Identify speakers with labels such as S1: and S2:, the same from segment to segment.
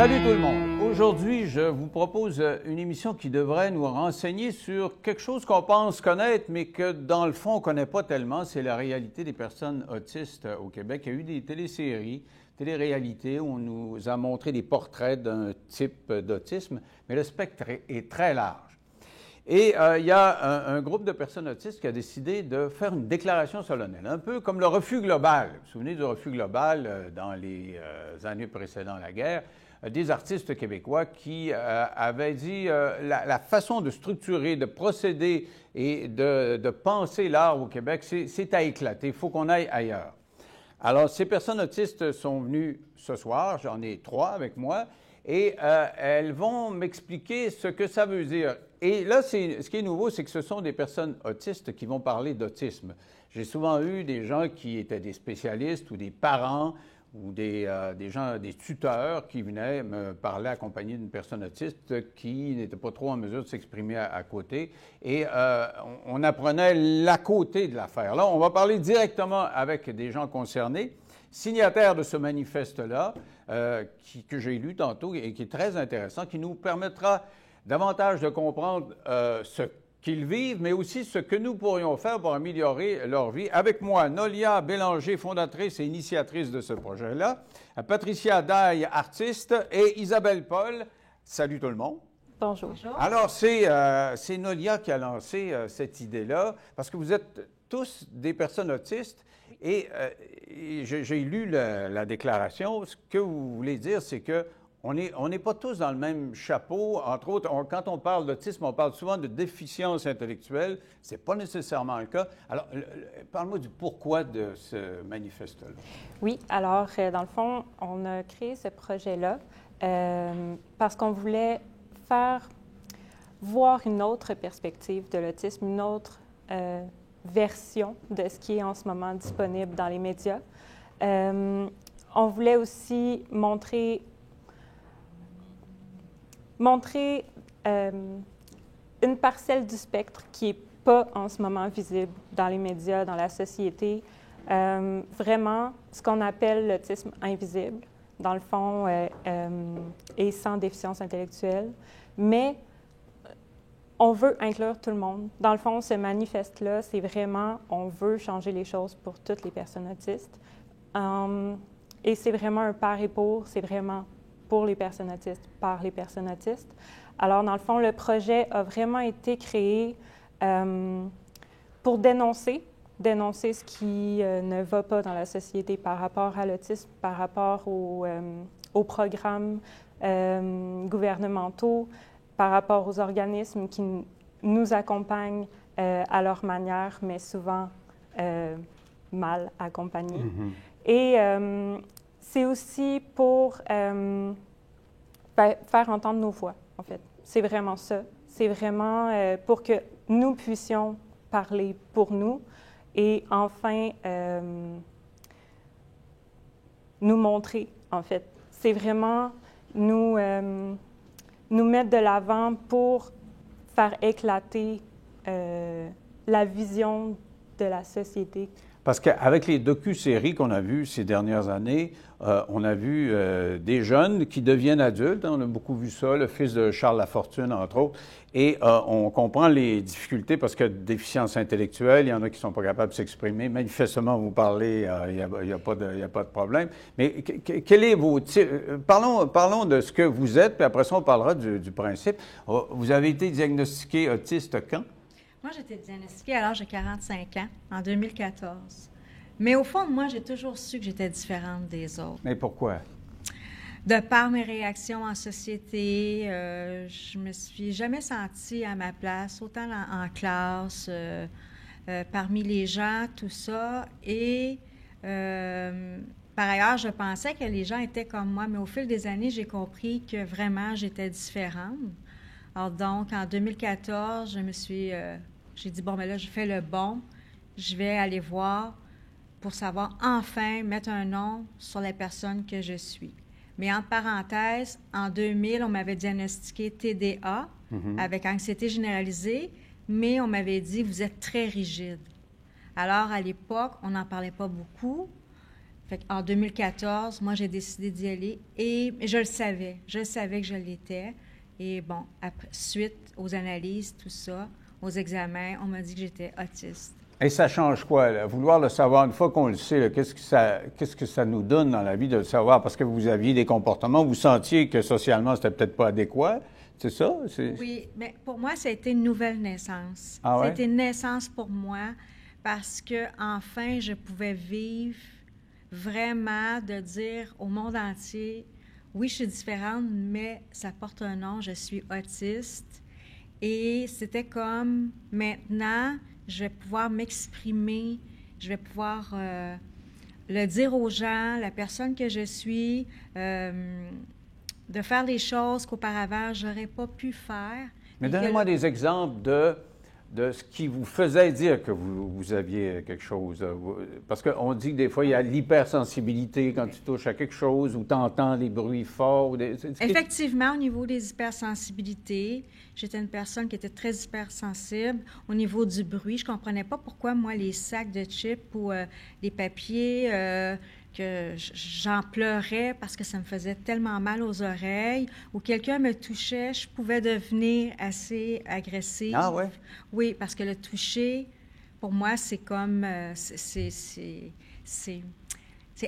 S1: Salut tout le monde! Aujourd'hui, je vous propose une émission qui devrait nous renseigner sur quelque chose qu'on pense connaître, mais que dans le fond, on ne connaît pas tellement. C'est la réalité des personnes autistes au Québec. Il y a eu des téléséries, télé-réalités où on nous a montré des portraits d'un type d'autisme, mais le spectre est très large. Et il y a un groupe de personnes autistes qui a décidé de faire une déclaration solennelle, un peu comme le refus global. Vous vous souvenez du refus global dans les années précédant la guerre? Des artistes québécois qui avaient dit la façon de structurer, de procéder et de penser l'art au Québec, c'est à éclater, il faut qu'on aille ailleurs. Alors, ces personnes autistes sont venues ce soir, j'en ai 3 avec moi, et elles vont m'expliquer ce que ça veut dire. Et là, ce qui est nouveau, c'est que ce sont des personnes autistes qui vont parler d'autisme. J'ai souvent eu des gens qui étaient des spécialistes ou des parents ou des gens, des tuteurs qui venaient me parler accompagnés d'une personne autiste qui n'était pas trop en mesure de s'exprimer à côté. Et on apprenait l'à côté de l'affaire. Là, on va parler directement avec des gens concernés, signataires de ce manifeste-là, que j'ai lu tantôt et qui est très intéressant, qui nous permettra davantage de comprendre ce qu'ils vivent, mais aussi ce que nous pourrions faire pour améliorer leur vie. Avec moi, Nolia Bélanger, fondatrice et initiatrice de ce projet-là, Patricia Daille, artiste, et Isabelle Paul. Salut tout le monde.
S2: Bonjour.
S1: Alors, c'est Nolia qui a lancé cette idée-là, parce que vous êtes tous des personnes autistes, et j'ai lu la déclaration. Ce que vous voulez dire, c'est que on n'est pas tous dans le même chapeau. Entre autres, quand on parle d'autisme, on parle souvent de déficience intellectuelle. Ce n'est pas nécessairement le cas. Alors, parle-moi du pourquoi de ce manifeste-là.
S2: Oui, alors, dans le fond, on a créé ce projet-là parce qu'on voulait faire voir une autre perspective de l'autisme, une autre version de ce qui est en ce moment disponible dans les médias. On voulait aussi montrer une parcelle du spectre qui n'est pas en ce moment visible dans les médias, dans la société. Vraiment, ce qu'on appelle l'autisme invisible, dans le fond, et sans déficience intellectuelle. Mais on veut inclure tout le monde. Dans le fond, ce manifeste-là, c'est vraiment, on veut changer les choses pour toutes les personnes autistes. Et c'est vraiment un par et pour, c'est vraiment pour les personnes autistes, par les personnes autistes. Alors, dans le fond, le projet a vraiment été créé pour dénoncer ce qui ne va pas dans la société par rapport à l'autisme, par rapport aux programmes gouvernementaux, par rapport aux organismes qui nous accompagnent à leur manière, mais souvent mal accompagnés. Mm-hmm. Et c'est aussi pour faire entendre nos voix, en fait. C'est vraiment ça. C'est vraiment pour que nous puissions parler pour nous et enfin nous montrer, en fait. C'est vraiment nous mettre de l'avant pour faire éclater la vision de la société.
S1: Parce qu'avec les docu-séries qu'on a vues ces dernières années, on a vu des jeunes qui deviennent adultes. On a beaucoup vu ça, le fils de Charles Lafortune, entre autres. Et on comprend les difficultés parce que déficience intellectuelle, il y en a qui ne sont pas capables de s'exprimer. Manifestement, vous parlez, il n'y a pas de problème. Mais quel est vos... Parlons de ce que vous êtes, puis après ça, on parlera du principe. Vous avez été diagnostiqué autiste quand?
S3: Moi, j'ai été diagnostiquée à l'âge de 45 ans, en 2014. Mais au fond de moi, j'ai toujours su que j'étais différente des autres.
S1: Mais pourquoi?
S3: De par mes réactions en société, je me suis jamais sentie à ma place, autant en classe, parmi les gens, tout ça. Et par ailleurs, je pensais que les gens étaient comme moi, mais au fil des années, j'ai compris que vraiment, j'étais différente. Alors donc, en 2014, j'ai dit, bon, mais là, je fais le bon. Je vais aller voir pour savoir enfin mettre un nom sur la personne que je suis. Mais entre parenthèses, en 2000, on m'avait diagnostiqué TDA avec anxiété généralisée, mais on m'avait dit, vous êtes très rigide. Alors, à l'époque, on n'en parlait pas beaucoup. Fait qu'en 2014, moi, j'ai décidé d'y aller et je le savais. Je savais que je l'étais. Et bon, suite aux analyses, tout ça, aux examens, on m'a dit que j'étais autiste.
S1: Et ça change quoi, là? Vouloir le savoir, une fois qu'on le sait, là, qu'est-ce que ça nous donne dans la vie de le savoir? Parce que vous aviez des comportements, vous sentiez que socialement, c'était peut-être pas adéquat. C'est ça?
S3: Oui, mais pour moi, ça a été une nouvelle naissance.
S1: Ah ouais?
S3: Ça a été une naissance pour moi parce que enfin, je pouvais vivre vraiment de dire au monde entier, oui, je suis différente, mais ça porte un nom, je suis autiste. Et c'était comme, maintenant, je vais pouvoir m'exprimer, je vais pouvoir le dire aux gens, la personne que je suis, de faire les choses qu'auparavant, je n'aurais pas pu faire.
S1: Mais donnez-moi des exemples de ce qui vous faisait dire que vous aviez quelque chose. Parce qu'on dit que des fois, il y a l'hypersensibilité quand tu touches à quelque chose ou tu entends des bruits forts.
S3: Effectivement, au niveau des hypersensibilités, j'étais une personne qui était très hypersensible. Au niveau du bruit, je ne comprenais pas pourquoi, moi, les sacs de chips ou les papiers, que j'en pleurais parce que ça me faisait tellement mal aux oreilles, ou quelqu'un me touchait, je pouvais devenir assez agressive.
S1: Ah ouais?
S3: Oui, parce que le toucher, pour moi, c'est comme... c'est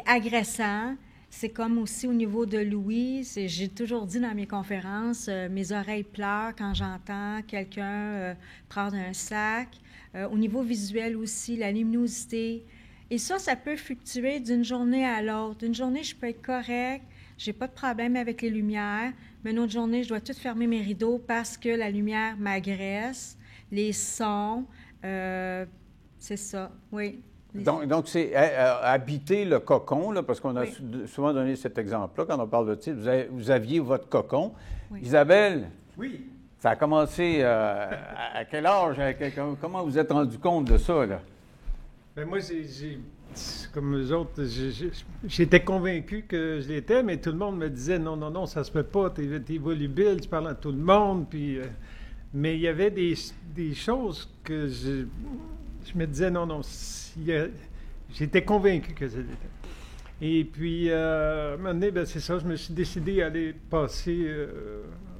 S3: agressant. C'est comme aussi au niveau de l'ouïe. J'ai toujours dit dans mes conférences, mes oreilles pleurent quand j'entends quelqu'un prendre un sac. Au niveau visuel aussi, la luminosité. Et ça peut fluctuer d'une journée à l'autre. Une journée, je peux être correcte, j'ai pas de problème avec les lumières, mais une autre journée, je dois tout fermer mes rideaux parce que la lumière m'agresse, les sons, c'est ça, oui.
S1: Donc c'est habiter le cocon, là, parce qu'on a souvent donné cet exemple-là quand on parle d'autisme. Vous aviez votre cocon. Oui. Isabelle?
S4: Oui.
S1: Ça a commencé à quel âge? Comment vous êtes rendu compte de ça, là?
S4: Bien, moi, comme eux autres, j'étais convaincu que je l'étais, mais tout le monde me disait non, ça se peut pas, t'es volubile, tu parles à tout le monde. Puis, mais il y avait des choses que je me disais non, j'étais convaincu que je l'étais. Et puis, à un moment donné, ben, c'est ça, je me suis décidé à aller passer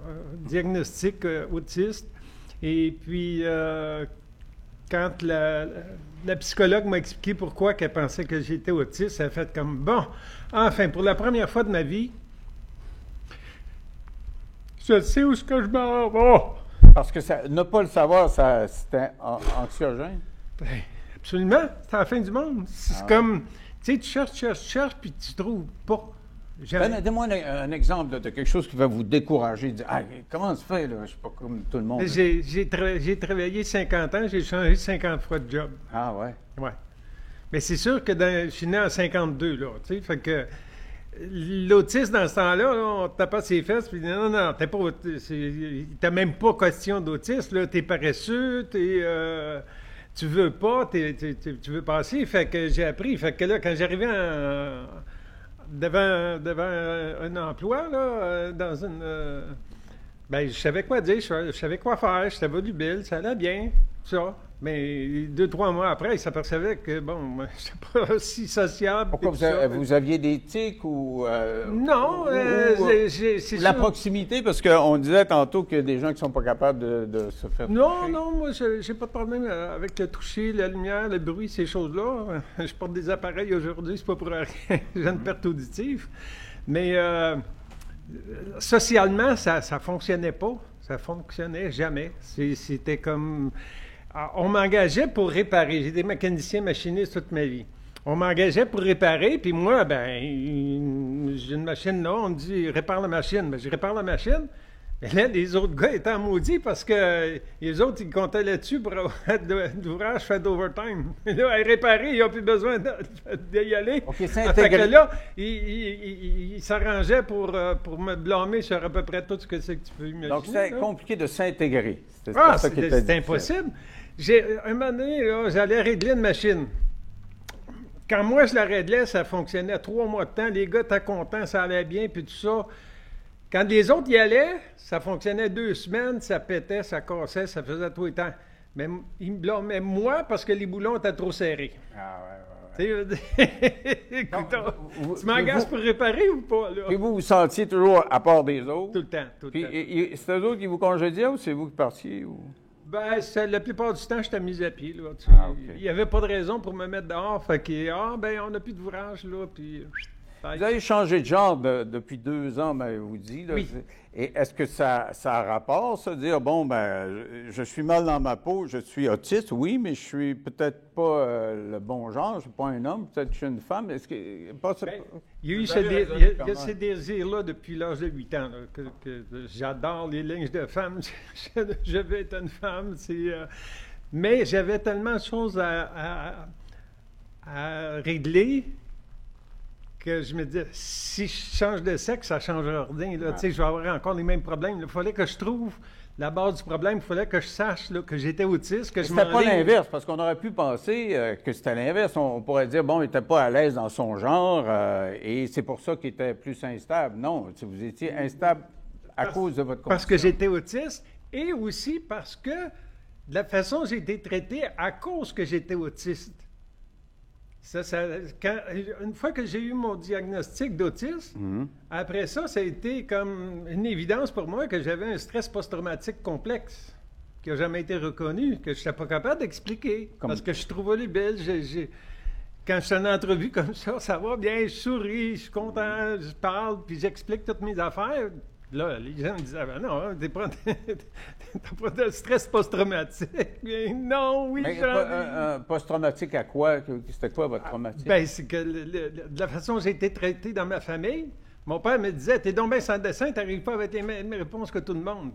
S4: un diagnostic autiste. Et puis, quand la psychologue m'a expliqué pourquoi elle pensait que j'étais autiste, ça a fait comme, bon, enfin, pour la première fois de ma vie, je sais où est-ce que je m'en vais.
S1: Parce que ne pas le savoir, c'était anxiogène?
S4: Ben, absolument, c'est la fin du monde. C'est comme, tu sais, tu cherches, puis tu trouves pas.
S1: Donne-moi un exemple de quelque chose qui va vous décourager. Comment ça se fait, là? Je ne suis pas comme tout le monde.
S4: J'ai travaillé 50 ans, j'ai changé 50 fois de job.
S1: Ah ouais?
S4: Ouais. Mais c'est sûr que je suis né en 52, là, tu sais, fait que l'autiste, dans ce temps-là, là, on te tape pas ses fesses, puis non, t'es pas... T'as même pas question d'autiste, là, t'es paresseux, tu veux pas, tu veux passer, fait que j'ai appris, fait que là, quand j'arrivais devant un emploi, là, dans une... ben, je savais quoi dire, je savais quoi faire, j'étais volubile, ça allait bien, ça. Mais 2-3 mois après, il s'apercevait que, bon, je n'étais pas aussi sociable.
S1: Pourquoi vous aviez des tics ou...
S4: non, c'est
S1: la proximité, parce qu'on disait tantôt qu'il y a des gens qui ne sont pas capables de se faire toucher.
S4: Non, moi, j'ai pas de problème avec le toucher, la lumière, le bruit, ces choses-là. Je porte des appareils aujourd'hui, c'est pas pour rien. J'ai une perte auditive. Mais socialement, ça fonctionnait pas. Ça fonctionnait jamais. C'était comme... On m'engageait pour réparer. J'ai été mécanicien machiniste toute ma vie. On m'engageait pour réparer, puis moi, ben, j'ai une machine là, on me dit répare la machine. Ben, je répare la machine. Mais là, les autres gars étaient maudits parce que les autres, ils comptaient là-dessus pour avoir d'ouvrage fait d'overtime. Et là, à réparer, ils n'ont plus besoin d'y aller.
S1: OK,
S4: fait que là, ils s'arrangeaient pour me blâmer sur à peu près tout ce que c'est que tu peux imaginer.
S1: Donc, c'est compliqué de s'intégrer.
S4: C'était impossible. Un moment donné, là, j'allais régler une machine. Quand moi, je la réglais, ça fonctionnait 3 mois de temps. Les gars étaient contents, ça allait bien, puis tout ça. Quand les autres y allaient, ça fonctionnait 2 semaines, ça pétait, ça cassait, ça faisait tout le temps. Mais il me blâmait moi parce que les boulons étaient trop serrés.
S1: Ah, ouais.
S4: Écoute, tu m'agaces pour réparer ou pas, là?
S1: Puis vous vous sentiez toujours à part des autres?
S4: Tout le temps, tout le
S1: Puis
S4: temps.
S1: c'est eux autres qui vous congédiaient ou c'est vous qui partiez? Ou...
S4: Ben, la plupart du temps, j'étais mis à pied, là.
S1: Ah, OK.
S4: Il n'y avait pas de raison pour me mettre dehors. Fait que, ben, on n'a plus d'ouvrage, là, puis...
S1: Vous avez changé de genre depuis 2 ans, vous dit. Là.
S4: Oui.
S1: Et est-ce que ça a rapport, ça, dire, bon, ben, je suis mal dans ma peau, je suis autiste, oui, mais je suis peut-être pas le bon genre, je ne suis pas un homme, peut-être que je suis une femme. Est-ce que...
S4: Il y a eu ces désirs-là depuis l'âge de 8 ans, là, que j'adore les lignes de femmes, je veux être une femme, mais j'avais tellement de choses à régler que je me disais, si je change de sexe, ça ne changera rien. Là. Je vais avoir encore les mêmes problèmes. Il fallait que je trouve la base du problème. Il fallait que je sache là, que j'étais autiste, que je
S1: C'était pas l'inverse, parce qu'on aurait pu penser que c'était l'inverse. On pourrait dire, bon, il n'était pas à l'aise dans son genre et c'est pour ça qu'il était plus instable. Non, vous étiez instable à cause de votre condition.
S4: Parce que j'étais autiste et aussi parce que de la façon dont j'ai été traité à cause que j'étais autiste. Une fois que j'ai eu mon diagnostic d'autisme, après ça a été comme une évidence pour moi que j'avais un stress post-traumatique complexe qui n'a jamais été reconnu, que je n'étais pas capable d'expliquer. Parce que je suis trop volubile. Quand je suis en entrevue comme ça va bien, je souris, je suis content, je parle, puis j'explique toutes mes affaires. Là, les gens me disaient, ben non, t'as pas de stress post-traumatique. Bien, non, oui,
S1: un post-traumatique à quoi? C'était quoi votre traumatique?
S4: Ben, c'est que de la façon dont j'ai été traité dans ma famille, mon père me disait, t'es donc bien sans dessin, t'arrives pas avec les mêmes réponses que tout le monde.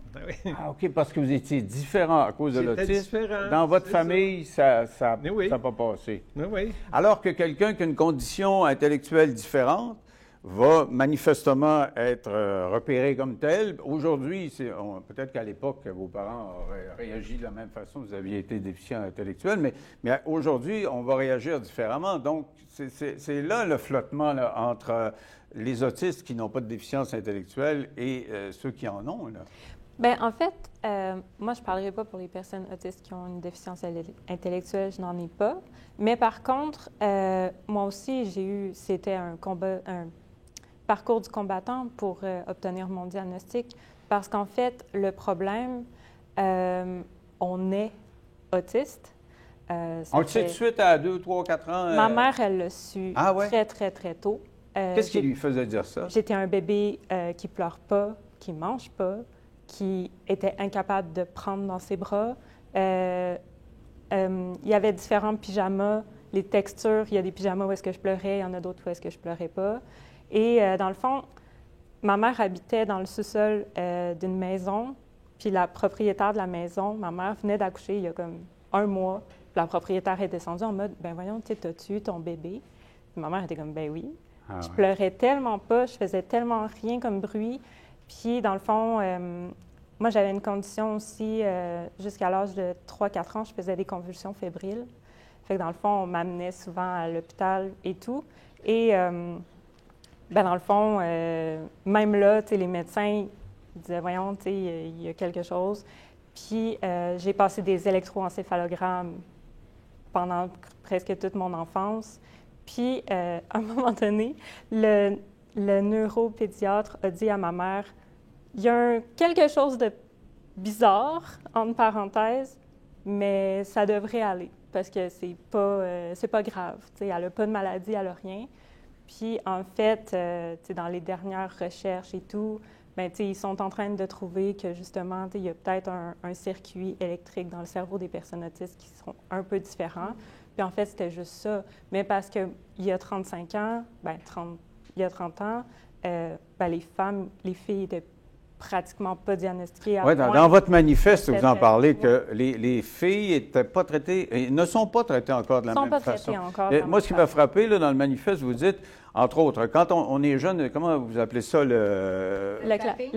S1: Ah, OK, parce que vous étiez différent à cause de l'autisme.
S4: Différent.
S1: Dans votre famille, ça n'a pas passé.
S4: Oui.
S1: Alors que quelqu'un qui a une condition intellectuelle différente va manifestement être repéré comme tel. Aujourd'hui, peut-être qu'à l'époque, vos parents auraient réagi de la même façon, vous aviez été déficient intellectuel, mais aujourd'hui, on va réagir différemment. Donc, c'est là le flottement là, entre les autistes qui n'ont pas de déficience intellectuelle et ceux qui en ont. Là.
S2: Bien, en fait, moi, je ne parlerai pas pour les personnes autistes qui ont une déficience intellectuelle, je n'en ai pas. Mais par contre, moi aussi, c'était un parcours du combattant pour obtenir mon diagnostic. Parce qu'en fait, le problème, on est autiste.
S1: On le sait tout de suite à 2, 3, 4 ans?
S2: Ma mère, elle l'a su très, très, très tôt.
S1: Qu'est-ce qui lui faisait dire ça?
S2: J'étais un bébé qui pleure pas, qui mange pas, qui était incapable de prendre dans ses bras. Il y avait différents pyjamas, les textures. Il y a des pyjamas où est-ce que je pleurais, il y en a d'autres où est-ce que je pleurais pas. Et dans le fond, ma mère habitait dans le sous-sol d'une maison, puis la propriétaire de la maison, ma mère venait d'accoucher il y a comme 1 mois. Puis la propriétaire est descendue en mode, « Ben voyons, t'as-tu ton bébé? » Puis ma mère était comme, « Ben oui. » Je pleurais tellement pas, je faisais tellement rien comme bruit. Puis dans le fond, moi j'avais une condition aussi, jusqu'à l'âge de 3-4 ans, je faisais des convulsions fébriles. Fait que dans le fond, on m'amenait souvent à l'hôpital et tout. Et dans le fond, même là, les médecins disaient, voyons, il y a quelque chose. Puis j'ai passé des électroencéphalogrammes pendant presque toute mon enfance. Puis à un moment donné, le neuropédiatre a dit à ma mère, il y a quelque chose de bizarre, entre parenthèses, mais ça devrait aller parce que c'est pas grave. Elle n'a pas de maladie, elle n'a rien. Puis, en fait, dans les dernières recherches et tout, ils sont en train de trouver que, justement, il y a peut-être un circuit électrique dans le cerveau des personnes autistes qui sont un peu différents. Puis, en fait, c'était juste ça. Mais parce qu'il y a 35 ans, il y a 30 ans, les filles étaient pratiquement pas diagnostiquées.
S1: Oui, dans votre manifeste, vous en parlez que les filles étaient pas traitées, ne sont pas traitées encore de la même façon. Moi, ce qui m'a frappé là, dans le manifeste, vous dites, entre autres, quand on est jeune, comment vous appelez ça? Le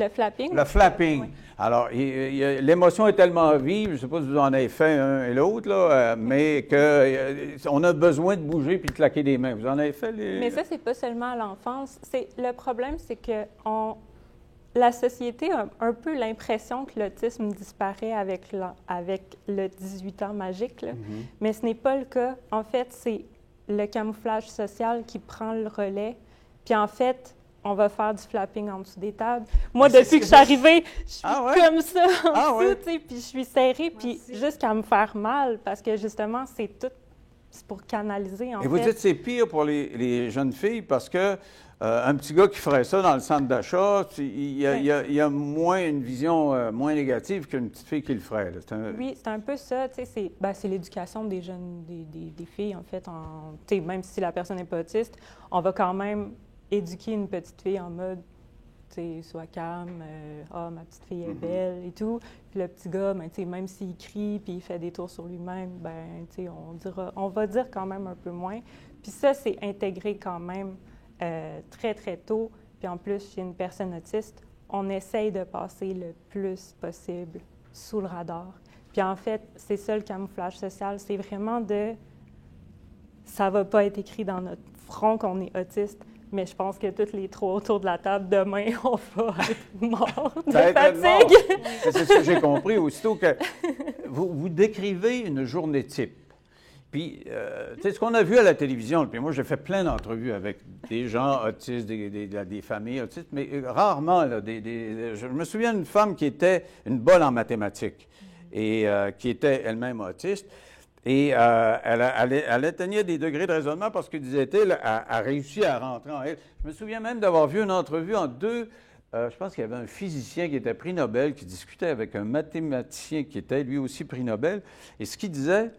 S2: flapping.
S1: Le flapping.
S2: Oui.
S1: Alors, l'émotion est tellement vive, je ne sais pas si vous en avez fait un et l'autre, là, mais qu'on a besoin de bouger puis de claquer des mains. Vous en avez fait?
S2: Mais ça, c'est pas seulement à l'enfance. Le problème, c'est que la société a un peu l'impression que l'autisme disparaît avec le 18 ans magique, là. Mais ce n'est pas le cas. En fait, c'est le camouflage social qui prend le relais. Puis en fait, on va faire du flapping en dessous des tables. Moi, depuis que je suis arrivée, je suis comme ça en dessous, tu sais, puis je suis serrée, puis jusqu'à me faire mal, parce que justement, c'est pour canaliser, en fait.
S1: Et vous dites que c'est pire pour les jeunes filles parce que un petit gars qui ferait ça dans le centre d'achat, il y a moins une vision moins négative qu'une petite fille qui le ferait. Là.
S2: Oui, c'est un peu ça. C'est l'éducation des jeunes, des filles, en fait. Même si la personne n'est pas autiste, on va quand même éduquer une petite fille en mode, sois calme, ma petite fille est belle et tout. Puis le petit gars, même s'il crie puis il fait des tours sur lui-même, on va dire quand même un peu moins. Puis ça, c'est intégré quand même très, très tôt. Puis en plus, chez une personne autiste, on essaye de passer le plus possible sous le radar. Puis en fait, c'est ça le camouflage social, c'est vraiment ça va pas être écrit dans notre front qu'on est autiste, mais je pense que toutes les trois autour de la table, demain, on va être morts de fatigue.
S1: C'est ce que j'ai compris. Aussitôt que vous décrivez une journée type. Puis, tu sais, ce qu'on a vu à la télévision, puis moi, j'ai fait plein d'entrevues avec des gens autistes, des familles autistes, mais rarement, là, je me souviens d'une femme qui était une bonne en mathématiques et qui était elle-même autiste. Et elle atteignait des degrés de raisonnement parce que, disait-elle, a réussi à rentrer en elle. Je me souviens même d'avoir vu une entrevue en deux. Je pense qu'il y avait un physicien qui était prix Nobel qui discutait avec un mathématicien qui était lui aussi prix Nobel. Et ce qu'il disait,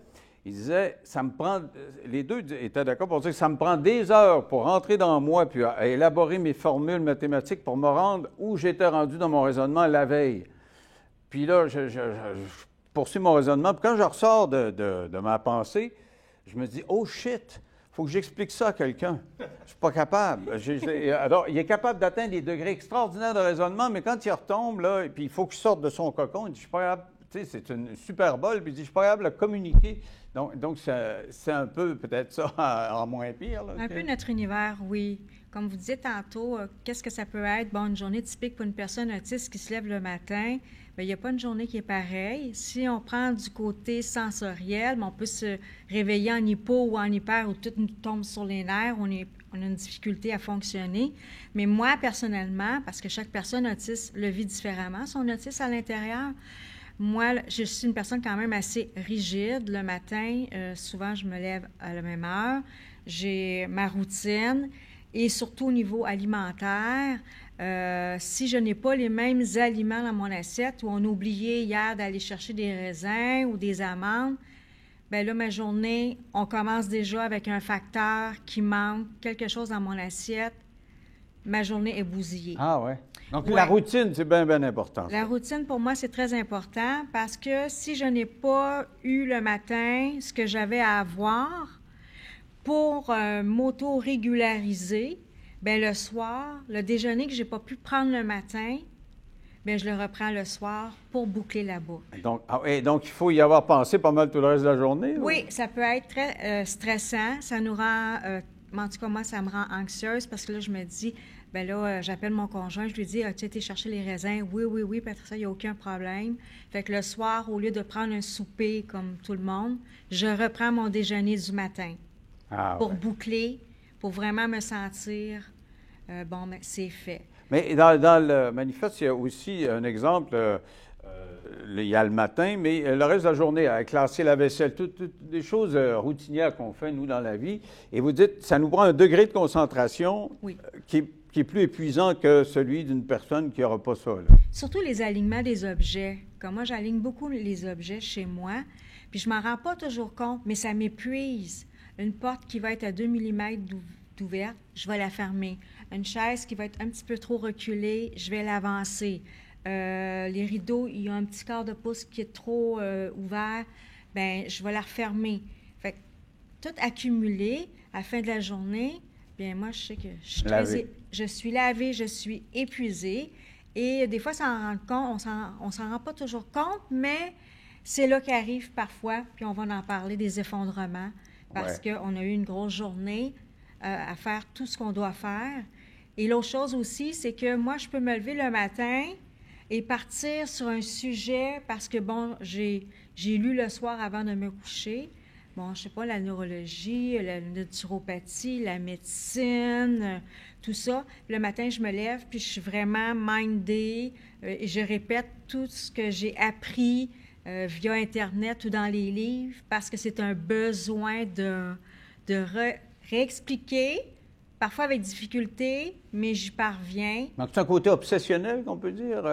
S1: ça me prend. Les deux étaient d'accord pour dire que ça me prend des heures pour rentrer dans moi puis à élaborer mes formules mathématiques pour me rendre où j'étais rendu dans mon raisonnement la veille. Puis là, je poursuis mon raisonnement. Puis quand je ressors de ma pensée, je me dis, oh shit, il faut que j'explique ça à quelqu'un. Je ne suis pas capable. Alors, il est capable d'atteindre des degrés extraordinaires de raisonnement, mais quand il retombe, là, et puis il faut qu'il sorte de son cocon, il dit, je suis pas capable. Tu sais, c'est une super bol, puis il dit, je suis pas capable de communiquer. Donc c'est un peu peut-être ça en moins pire. Là,
S3: un peu notre univers, oui. Comme vous disiez tantôt, qu'est-ce que ça peut être? Bon, une journée typique pour une personne autiste qui se lève le matin, bien, il n'y a pas une journée qui est pareille. Si on prend du côté sensoriel, on peut se réveiller en hypo ou en hyper où tout nous tombe sur les nerfs, on a une difficulté à fonctionner. Mais moi, personnellement, parce que chaque personne autiste le vit différemment, son autisme à l'intérieur, moi, je suis une personne quand même assez rigide. Le matin, souvent, je me lève à la même heure. J'ai ma routine et surtout au niveau alimentaire, si je n'ai pas les mêmes aliments dans mon assiette ou on a oublié hier d'aller chercher des raisins ou des amandes, bien là, ma journée, on commence déjà avec un facteur qui manque, quelque chose dans mon assiette. Ma journée est bousillée.
S1: Ah ouais. Donc, la routine, c'est bien, bien important.
S3: La routine, pour moi, c'est très important parce que si je n'ai pas eu le matin ce que j'avais à avoir pour m'auto-régulariser, bien, le soir, le déjeuner que je n'ai pas pu prendre le matin, bien, je le reprends le soir pour boucler la boucle.
S1: Donc, il faut y avoir pensé pas mal tout le reste de la journée?
S3: Oui, ça peut être très stressant. Ça nous rend, en tout cas, moi, ça me rend anxieuse parce que là, je me dis... Bien là, j'appelle mon conjoint, je lui dis, as-tu été chercher les raisins? Oui, puis après ça, il n'y a aucun problème. Fait que le soir, au lieu de prendre un souper comme tout le monde, je reprends mon déjeuner du matin pour boucler, pour vraiment me sentir, c'est fait.
S1: Mais dans le manifeste, il y a aussi un exemple, il y a le matin, mais le reste de la journée, à classer la vaisselle, toutes des choses routinières qu'on fait, nous, dans la vie. Et vous dites, ça nous prend un degré de concentration qui est plus épuisant que celui d'une personne qui n'aura pas ça. Là.
S3: Surtout les alignements des objets. Comme moi, j'aligne beaucoup les objets chez moi, puis je m'en rends pas toujours compte, mais ça m'épuise. Une porte qui va être à 2 mm d'ouverte, je vais la fermer. Une chaise qui va être un petit peu trop reculée, je vais l'avancer. Les rideaux, il y a un petit quart de pouce qui est trop ouvert, bien, je vais la refermer. Fait que tout accumulé, à la fin de la journée, bien, moi, je sais que je suis lavée, je suis épuisée. Et des fois, on s'en rend pas toujours compte, mais c'est là qu'arrive parfois, puis on va en parler, des effondrements, parce qu'on a eu une grosse journée à faire tout ce qu'on doit faire. Et l'autre chose aussi, c'est que moi, je peux me lever le matin et partir sur un sujet parce que, bon, j'ai lu le soir avant de me coucher. Bon, je sais pas, la neurologie, la naturopathie, la médecine, tout ça. Le matin, je me lève, puis je suis vraiment mindée et je répète tout ce que j'ai appris via Internet ou dans les livres parce que c'est un besoin de réexpliquer, parfois avec difficulté, mais j'y parviens.
S1: Donc, c'est un côté obsessionnel qu'on peut dire?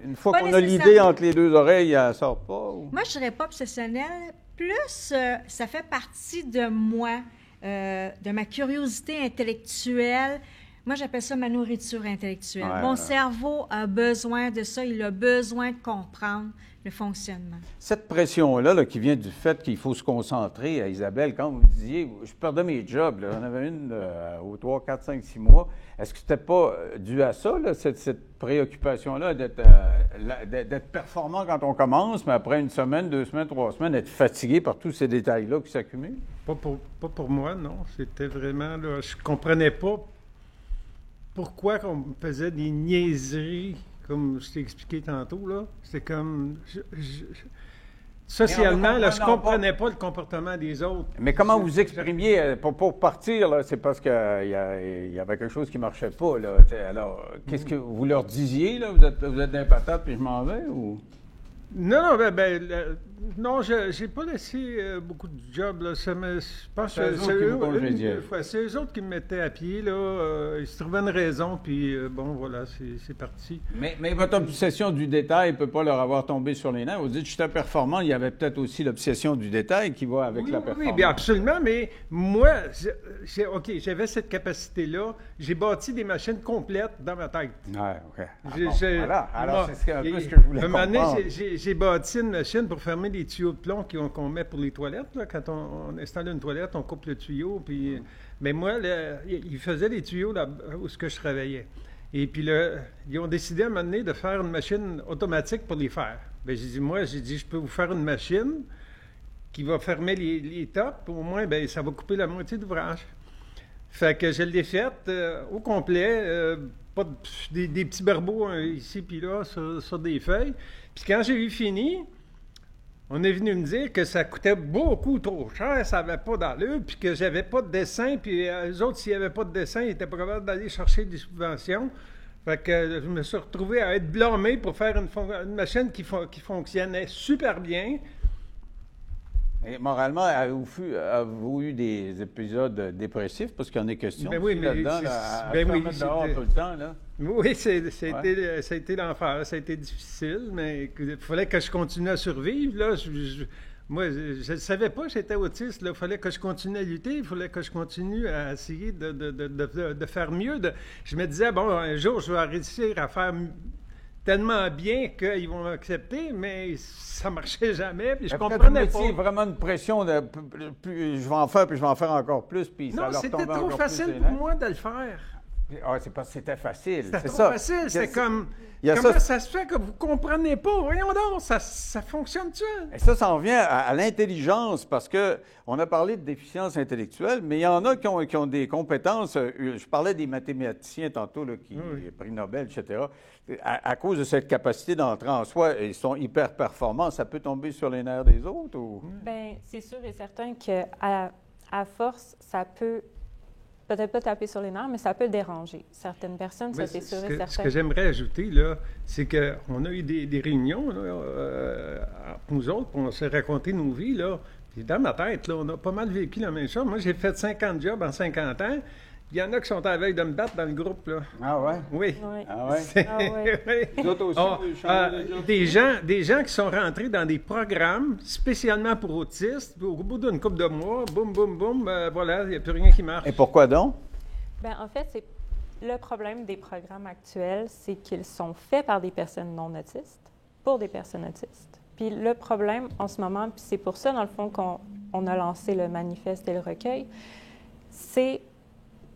S1: Une fois
S3: Pas
S1: qu'on a l'idée
S3: nécessairement.
S1: entre les deux oreilles, elle ne sort pas? Ou...
S3: Moi, je dirais pas obsessionnelle. Plus, ça fait partie de moi, de ma curiosité intellectuelle. Moi, j'appelle ça ma nourriture intellectuelle.
S1: Ouais,
S3: Mon
S1: ouais.
S3: cerveau a besoin de ça. Il a besoin de comprendre le fonctionnement.
S1: Cette pression-là là, qui vient du fait qu'il faut se concentrer, Isabelle, quand vous disiez, je perdais mes jobs, là, j'en avais une aux 3, 4, 5, 6 mois, est-ce que c'était pas dû à ça, là, cette préoccupation-là d'être performant quand on commence, mais après une semaine, 2 semaines, 3 semaines, être fatigué par tous ces détails-là qui s'accumulent?
S4: Pas pour moi, non. C'était vraiment, là, je comprenais pas pourquoi on faisait des niaiseries, comme je t'ai expliqué tantôt, là. C'était comme... socialement, là, je comprenais pas le comportement des autres.
S1: Mais comment vous exprimiez, pour partir, là, c'est parce qu'il y avait quelque chose qui ne marchait pas, là. Alors, qu'est-ce que vous leur disiez, là? Vous êtes d'un patate puis je m'en vais, ou...
S4: Non, non, j'ai pas laissé beaucoup de jobs, là. Je pense
S1: C'est eux
S4: que
S1: autres qui vous congédiaient.
S4: c'est eux autres qui me mettaient à pied, là. Ils se trouvaient une raison, puis bon, voilà, c'est parti.
S1: Mais votre obsession du détail ne peut pas leur avoir tombé sur les nerfs. Vous dites, j'étais performant, il y avait peut-être aussi l'obsession du détail qui va avec la performance.
S4: Oui, bien absolument, mais moi, OK, j'avais cette capacité-là. J'ai bâti des machines complètes dans ma tête.
S1: Ouais, OK. Ah,
S4: J'ai-
S1: bon,
S4: j'ai-
S1: voilà. Alors,
S4: moi,
S1: c'est un peu ce que je voulais
S4: un moment donné,
S1: comprendre.
S4: j'ai bâti une machine pour fermer les tuyaux de plomb qu'on met pour les toilettes. Là. Quand on installe une toilette, on coupe le tuyau. Puis, mais moi, ils faisaient les tuyaux là où ce que je travaillais. Et puis, ils ont décidé à un moment donné de faire une machine automatique pour les faire. Bien, j'ai dit, je peux vous faire une machine qui va fermer les tops. Au moins, bien, ça va couper la moitié d'ouvrage. Fait que je l'ai faite au complet, pas des petits barbeaux ici puis là sur des feuilles. Puis quand j'ai eu fini, on est venu me dire que ça coûtait beaucoup trop cher, ça n'avait pas d'allure, puis que j'avais pas de dessin, puis eux autres, s'il n'y avait pas de dessin, ils étaient pas capables d'aller chercher des subventions. Fait que je me suis retrouvé à être blâmé pour faire une machine qui fonctionnait super bien.
S1: Et moralement, avez-vous eu des épisodes dépressifs? Parce qu'il y en est question
S4: Ben oui,
S1: aussi
S4: mais
S1: là-dedans,
S4: c'est-
S1: là, à
S4: ben
S1: se
S4: oui,
S1: remettre dehors
S4: c'était-
S1: tout le temps, là.
S4: Oui, ça a été l'enfer, ça a été difficile, mais il fallait que je continue à survivre. Là. Moi, je ne savais pas que j'étais autiste. Il fallait que je continue à lutter, il fallait que je continue à essayer de faire mieux. Je me disais, bon, un jour, je vais réussir à faire tellement bien qu'ils vont m'accepter, mais ça ne marchait jamais, puis je
S1: Peut-être
S4: comprenais
S1: vous mettiez
S4: pas.
S1: vraiment une pression de plus, je vais en faire, puis je vais en faire encore plus, puis ça
S4: Non,
S1: leur
S4: c'était
S1: tombait
S4: trop
S1: encore
S4: facile
S1: plus les
S4: pour
S1: nerfs.
S4: moi de le faire.
S1: Ah, c'est parce que c'était facile,
S4: C'était
S1: c'est
S4: trop
S1: ça.
S4: facile.
S1: Il y a
S4: C'est comme,
S1: il y a
S4: comment
S1: ça-
S4: ça se fait que vous ne comprenez pas? Voyons donc, ça fonctionne-tu?
S1: Et ça en vient à l'intelligence, parce que on a parlé de déficience intellectuelle, mais il y en a qui ont des compétences. Je parlais des mathématiciens tantôt, là, qui prix Nobel, etc. À cause de cette capacité d'entrer en soi, ils sont hyper performants. Ça peut tomber sur les nerfs des autres? Ou...
S2: Bien, c'est sûr et certain qu'à à force, ça peut peut-être pas taper sur les nerfs, mais ça peut déranger certaines personnes, ça
S4: Mais
S2: c'est sûr et
S4: ce
S2: certain.
S4: que j'aimerais ajouter, là, c'est qu'on a eu des réunions, là, nous autres, puis on s'est raconté nos vies, là. Puis dans ma tête, là, on a pas mal vécu la même chose. Moi, j'ai fait 50 jobs en 50 ans. Il y en a qui sont à la veille de me battre dans le groupe, là.
S1: Ah ouais?
S4: Oui.
S2: Oui.
S1: Ah ouais?
S2: Ah ouais.
S4: Oui.
S1: Vous autres aussi,
S4: Ah,
S1: vous changez de job?
S4: des gens qui sont rentrés dans des programmes spécialement pour autistes. Puis au bout d'une couple de mois, boum, boum, boum, voilà, il n'y a plus rien qui marche.
S1: Et pourquoi donc?
S2: Bien, en fait, c'est le problème des programmes actuels, c'est qu'ils sont faits par des personnes non autistes pour des personnes autistes. Puis le problème en ce moment, puis c'est pour ça, dans le fond, qu'on a lancé le manifeste et le recueil, c'est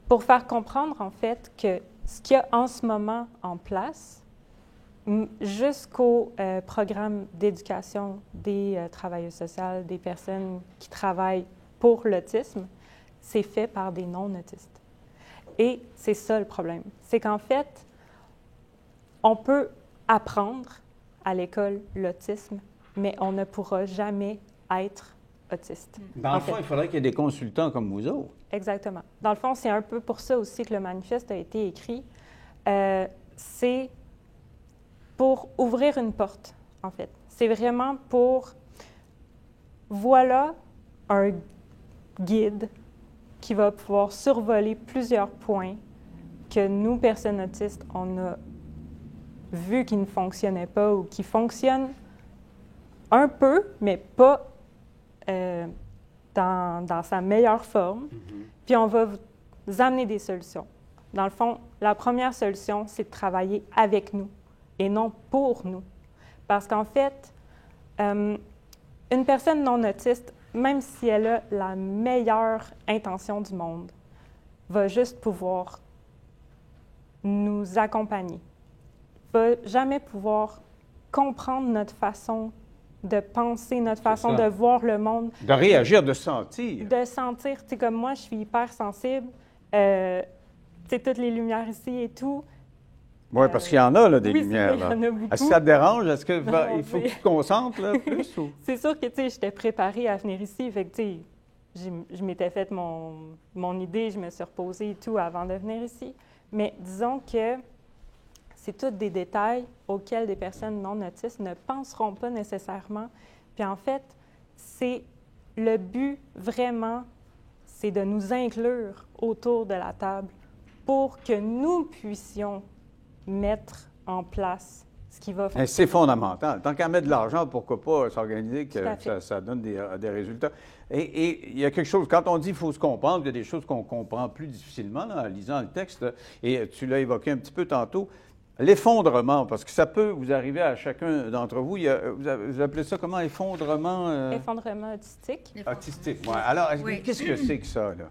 S2: pour faire comprendre, en fait, que ce qu'il y a en ce moment en place, jusqu'au programme d'éducation des travailleurs sociaux, des personnes qui travaillent pour l'autisme, c'est fait par des non-autistes. Et c'est ça le problème. C'est qu'en fait, on peut apprendre à l'école l'autisme, mais on ne pourra jamais être autiste.
S1: Dans le fond, il faudrait qu'il y ait des consultants comme vous autres.
S2: Exactement. Dans le fond, c'est un peu pour ça aussi que le manifeste a été écrit. C'est pour ouvrir une porte, en fait. C'est vraiment pour... Voilà un guide qui va pouvoir survoler plusieurs points que nous, personnes autistes, on a vu qui ne fonctionnaient pas ou qui fonctionnent un peu, mais pas dans sa meilleure forme. Puis on va vous amener des solutions. Dans le fond, la première solution, c'est de travailler avec nous et non pour nous. Parce qu'en fait, une personne non autiste, même si elle a la meilleure intention du monde, va juste pouvoir nous accompagner. Va jamais pouvoir comprendre notre façon de penser, notre façon de voir le monde.
S1: De réagir, de sentir.
S2: De sentir, tu sais, comme moi, je suis hypersensible. Tu sais, toutes les lumières ici et tout.
S1: Oui, parce qu'il y en a, là, des
S2: oui,
S1: lumières.
S2: Il y en a beaucoup.
S1: Est-ce que ça te dérange? Est-ce qu'il
S2: Non,
S1: faut que tu te concentres là, plus? Ou...
S2: C'est sûr que, tu sais, j'étais préparée à venir ici. Fait que, tu sais, je m'étais fait mon idée, je me suis reposée et tout avant de venir ici. Mais disons que c'est tous des détails auxquels des personnes non autistes ne penseront pas nécessairement. Puis en fait, c'est le but vraiment, c'est de nous inclure autour de la table pour que nous puissions mettre en place ce qui va fonctionner.
S1: C'est fondamental. Tant qu'à mettre de l'argent, pourquoi pas s'organiser que ça donne des résultats. Et il y a quelque chose, quand on dit qu'il faut se comprendre, il y a des choses qu'on comprend plus difficilement là, en lisant le texte, et tu l'as évoqué un petit peu tantôt. L'effondrement, parce que ça peut vous arriver à chacun d'entre vous. Vous appelez ça comment? Effondrement?
S2: Effondrement autistique.
S1: Autistique, oui. Alors,
S3: oui.
S1: Qu'est-ce que c'est que ça, là?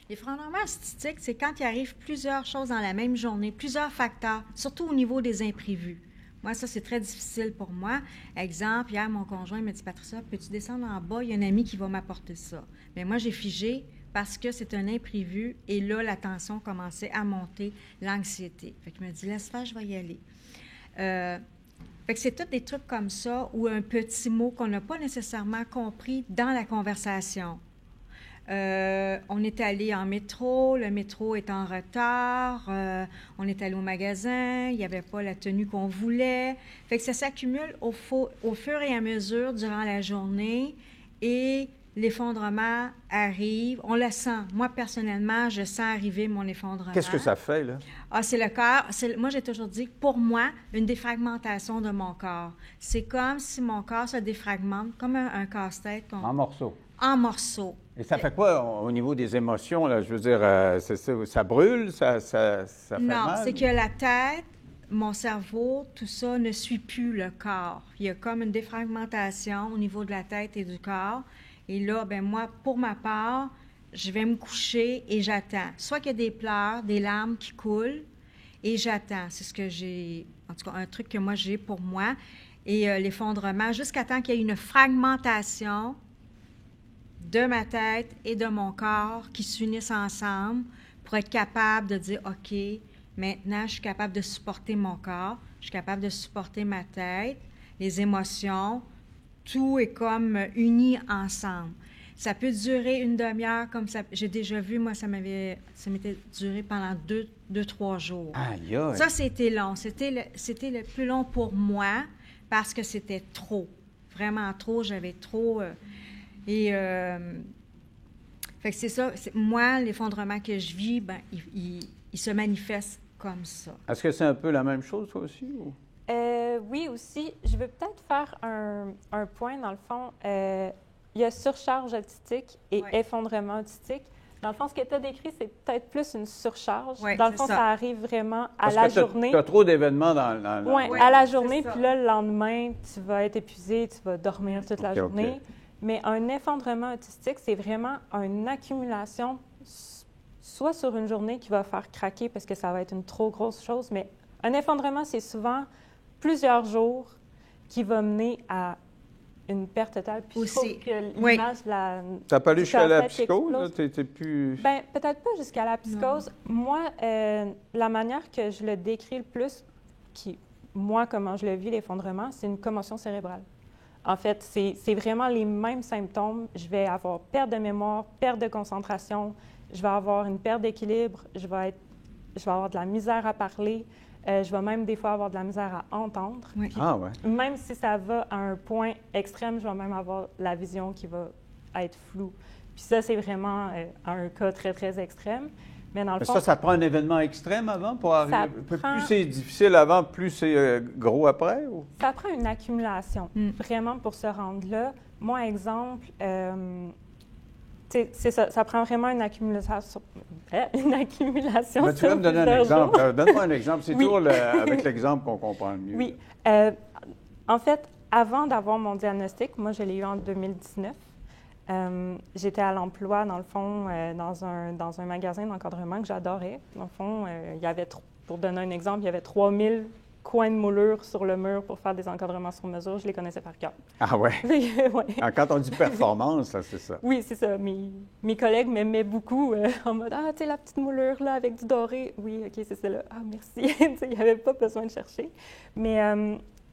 S3: L'effondrement autistique, c'est quand il arrive plusieurs choses dans la même journée, plusieurs facteurs, surtout au niveau des imprévus. Moi, ça, c'est très difficile pour moi. Exemple, hier, mon conjoint me dit « Patricia, peux-tu descendre en bas? Il y a un ami qui va m'apporter ça. » Mais moi, j'ai figé parce que c'est un imprévu. Et là, la tension commençait à monter, l'anxiété. Fait que je me dis, laisse faire, je vais y aller. Fait que c'est tous des trucs comme ça ou un petit mot qu'on n'a pas nécessairement compris dans la conversation. On est allé en métro, le métro est en retard, on est allé au magasin, il n'y avait pas la tenue qu'on voulait. Fait que ça s'accumule au fur et à mesure durant la journée et l'effondrement arrive, on le sent. Moi, personnellement, je sens arriver mon effondrement.
S1: Qu'est-ce que ça fait, là?
S3: Ah, c'est le cœur. Moi, j'ai toujours dit, pour moi, une défragmentation de mon corps. C'est comme si mon corps se défragmente, comme un casse-tête.
S1: En morceaux.
S3: En morceaux.
S1: Et ça fait quoi au niveau des émotions, là? Je veux dire, ça brûle, ça fait mal?
S3: Non, c'est que la tête, mon cerveau, tout ça ne suit plus le corps. Il y a comme une défragmentation au niveau de la tête et du corps. Et là, ben moi, pour ma part, je vais me coucher et j'attends. Soit qu'il y a des pleurs, des larmes qui coulent, et j'attends. C'est ce que j'ai, en tout cas, un truc que moi j'ai pour moi. Et l'effondrement, jusqu'à temps qu'il y ait une fragmentation de ma tête et de mon corps qui s'unissent ensemble pour être capable de dire, OK, maintenant, je suis capable de supporter mon corps, je suis capable de supporter ma tête, les émotions. Tout est comme uni ensemble. Ça peut durer une demi-heure comme ça. J'ai déjà vu, moi, ça m'était duré pendant 2-3 jours.
S1: Aïe, aïe.
S3: Ça, c'était long. C'était le plus long pour moi parce que c'était trop. Vraiment trop. J'avais trop. Fait que c'est ça. Moi, l'effondrement que je vis, ben, il se manifeste comme ça.
S1: Est-ce que c'est un peu la même chose, toi aussi? Ou?
S2: Oui, aussi. Je veux peut-être faire un point, dans le fond. Il y a surcharge autistique et effondrement autistique. Dans le fond, ce que tu as décrit, c'est peut-être plus une surcharge. Dans le fond, ça arrive vraiment à la journée.
S1: Tu as trop d'événements dans
S2: Oui, à la journée. Puis là, le lendemain, tu vas être épuisé, tu vas dormir toute la journée. Mais un effondrement autistique, c'est vraiment une accumulation, soit sur une journée qui va faire craquer parce que ça va être une trop grosse chose, mais un effondrement, c'est souvent plusieurs jours qui va mener à une perte totale. Puis
S3: Aussi.
S2: je trouve que l'image de la...
S1: T'as pas allé
S2: du
S1: jusqu'à la
S2: casse-tête qui
S1: psychose, là?
S2: explose.
S1: T'es plus...
S2: Bien, peut-être pas jusqu'à la psychose. Moi, la manière que je le décris le plus, moi, comment je le vis, l'effondrement, c'est une commotion cérébrale. En fait, c'est vraiment les mêmes symptômes. Je vais avoir perte de mémoire, perte de concentration, je vais avoir une perte d'équilibre, je vais avoir de la misère à parler, je vais même des fois avoir de la misère à entendre.
S3: Oui.
S2: Puis,
S1: Ah ouais.
S2: même si ça va à un point extrême, je vais même avoir la vision qui va être floue. Puis ça, c'est vraiment un cas très, très extrême. Mais dans le
S1: Mais
S2: fond,
S1: ça prend un événement extrême avant pour arriver...
S2: Ça
S1: Plus
S2: prend-
S1: c'est difficile avant, plus c'est gros après? Ou...
S2: ça prend une accumulation, vraiment, pour se rendre là. Moi, exemple, c'est ça, ça prend vraiment une accumulation. Une accumulation.
S1: Mais tu vas me donner un
S2: sur plusieurs
S1: exemple.
S2: jours.
S1: Donne-moi un exemple. C'est
S2: Oui.
S1: toujours avec l'exemple qu'on comprend le mieux.
S2: Oui. En fait, avant d'avoir mon diagnostic, moi, je l'ai eu en 2019. J'étais à l'emploi, dans le fond, dans un magasin d'encadrement que j'adorais. Dans le fond, il y avait, pour donner un exemple, il y avait 3000 coins de moulure sur le mur pour faire des encadrements sur mesure. Je les connaissais par cœur.
S1: Ah ouais?
S2: Ouais.
S1: Ah, quand on dit performance, là, c'est ça.
S2: Oui, c'est ça. Mes collègues m'aimaient beaucoup en mode « Ah, tu sais, la petite moulure, là, avec du doré. » Oui, OK, c'est celle-là. Ah, merci. Il n'y avait pas besoin de chercher. Mais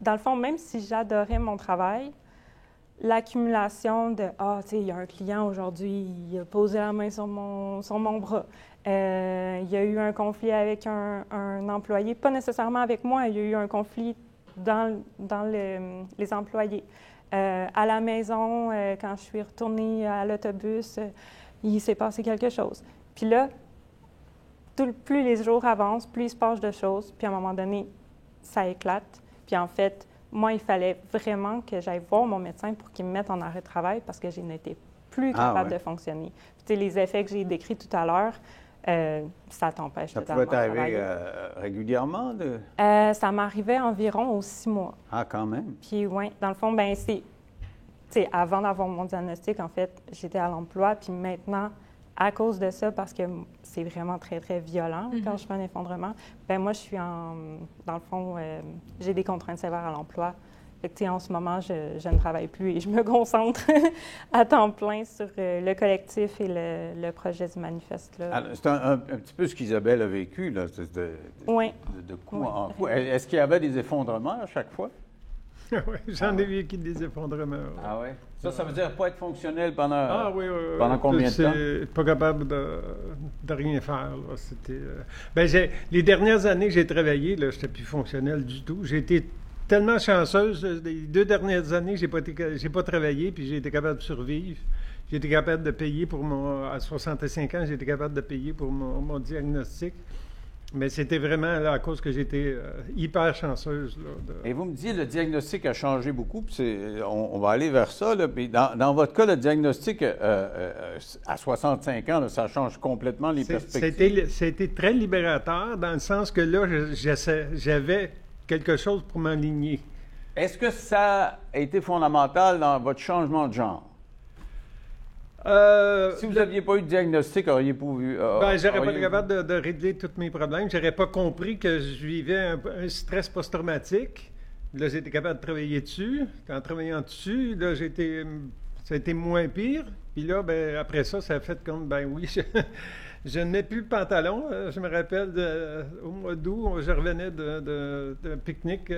S2: dans le fond, même si j'adorais mon travail, l'accumulation de « Ah, tu sais, il y a un client aujourd'hui, il a posé la main sur mon bras. Il y a eu un conflit avec un employé, pas nécessairement avec moi, il y a eu un conflit dans les employés. À la maison, quand je suis retournée à l'autobus, il s'est passé quelque chose. Puis là, plus les jours avancent, plus il se passe de choses, puis à un moment donné, ça éclate. Puis en fait, moi, il fallait vraiment que j'aille voir mon médecin pour qu'il me mette en arrêt de travail parce que je n'étais plus capable de fonctionner. Puis, tu sais, les effets que j'ai décrits tout à l'heure, ça t'empêche totalement de
S1: Ça pouvait
S2: travailler.
S1: t'arriver régulièrement?
S2: Ça m'arrivait environ aux 6 mois.
S1: Ah, quand même.
S2: Puis oui, dans le fond, bien, c'est... Tu sais, avant d'avoir mon diagnostic, en fait, j'étais à l'emploi. Puis maintenant, à cause de ça, parce que c'est vraiment très, très violent quand je fais un effondrement, bien moi, je suis dans le fond, j'ai des contraintes sévères à l'emploi. Fait que, tu sais, en ce moment, je ne travaille plus et je me concentre à temps plein sur le collectif et le projet du manifeste. Là.
S1: C'est un petit peu ce qu'Isabelle a vécu, là,
S2: Oui.
S1: de coup en coup. Est-ce qu'il y avait des effondrements à chaque fois?
S4: Oui, j'en ai vécu des effondrements. Ouais.
S1: Ah oui? Ça veut dire pas être fonctionnel pendant,
S4: Oui.
S1: pendant combien de temps?
S4: C'est pas capable de rien faire. Là. C'était, les dernières années que j'ai travaillé, je n'étais plus fonctionnel du tout. J'ai été tellement chanceuse. Les 2 dernières années, j'ai pas travaillé, puis j'ai été capable de survivre. J'ai été capable de payer à 65 ans, j'ai été capable de payer pour mon diagnostic. Mais c'était vraiment là, à cause que j'étais hyper chanceuse. Là,
S1: Et vous me dites, le diagnostic a changé beaucoup, puis on va aller vers ça. Là, puis dans votre cas, le diagnostic à 65 ans, là, ça change complètement les perspectives.
S4: C'était très libérateur dans le sens que là, j'avais quelque chose pour m'aligner.
S1: Est-ce que ça a été fondamental dans votre changement de genre? Si vous n'aviez pas eu de diagnostic, auriez-vous vu...
S4: j'aurais pas été capable de régler tous mes problèmes. J'aurais pas compris que je vivais un stress post-traumatique. Là, j'ai été capable de travailler dessus. En travaillant dessus, là, ça a été moins pire. Puis là, après ça a fait comme, oui, je ne mets plus le pantalon. Je me rappelle, au mois d'août, je revenais d'un pique-nique.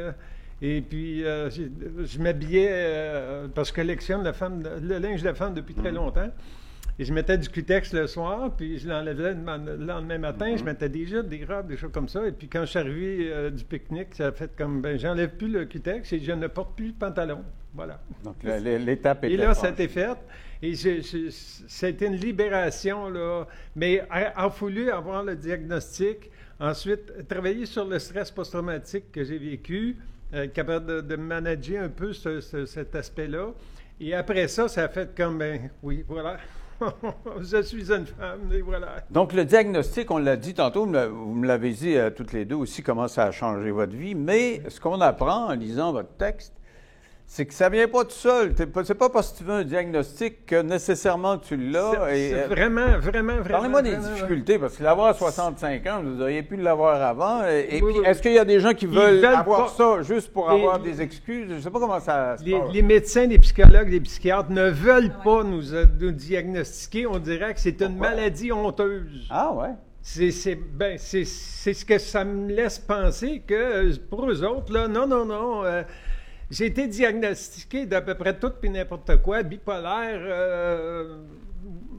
S4: Et puis, je m'habillais, parce que je collectionne le linge de femme depuis très longtemps. Et je mettais du cutex le soir, puis je l'enlevais le lendemain matin. Je mettais des robes, des choses comme ça. Et puis, quand je suis arrivé du pique-nique, ça a fait comme, j'enlève plus le cutex et je ne porte plus le pantalon. Voilà.
S1: Donc, l'étape était
S4: Et là, ça a été fait. Et ça a été une libération, là. Mais il a fallu avoir le diagnostic. Ensuite, travailler sur le stress post-traumatique que j'ai vécu. Capable de manager un peu cet aspect-là. Et après ça, ça a fait comme, oui, voilà, je suis une femme, et voilà.
S1: Donc, le diagnostic, on l'a dit tantôt, vous me l'avez dit toutes les deux aussi, comment ça a changé votre vie, mais ce qu'on apprend en lisant votre texte, C'est que ça vient pas tout seul. C'est pas parce que tu veux un diagnostic que nécessairement tu l'as.
S4: C'est vraiment.
S1: Parlez-moi des difficultés, parce que l'avoir à 65 ans, vous auriez pu l'avoir avant. Et puis, est-ce qu'il y a des gens qui veulent avoir ça juste pour avoir des excuses? Je ne sais pas comment ça se passe.
S4: Les médecins, les psychologues, les psychiatres ne veulent pas nous diagnostiquer. On dirait que c'est une maladie honteuse.
S1: Ah ouais?
S4: C'est ce que ça me laisse penser que pour eux autres, là, non. J'ai été diagnostiqué d'à peu près tout et n'importe quoi, bipolaire,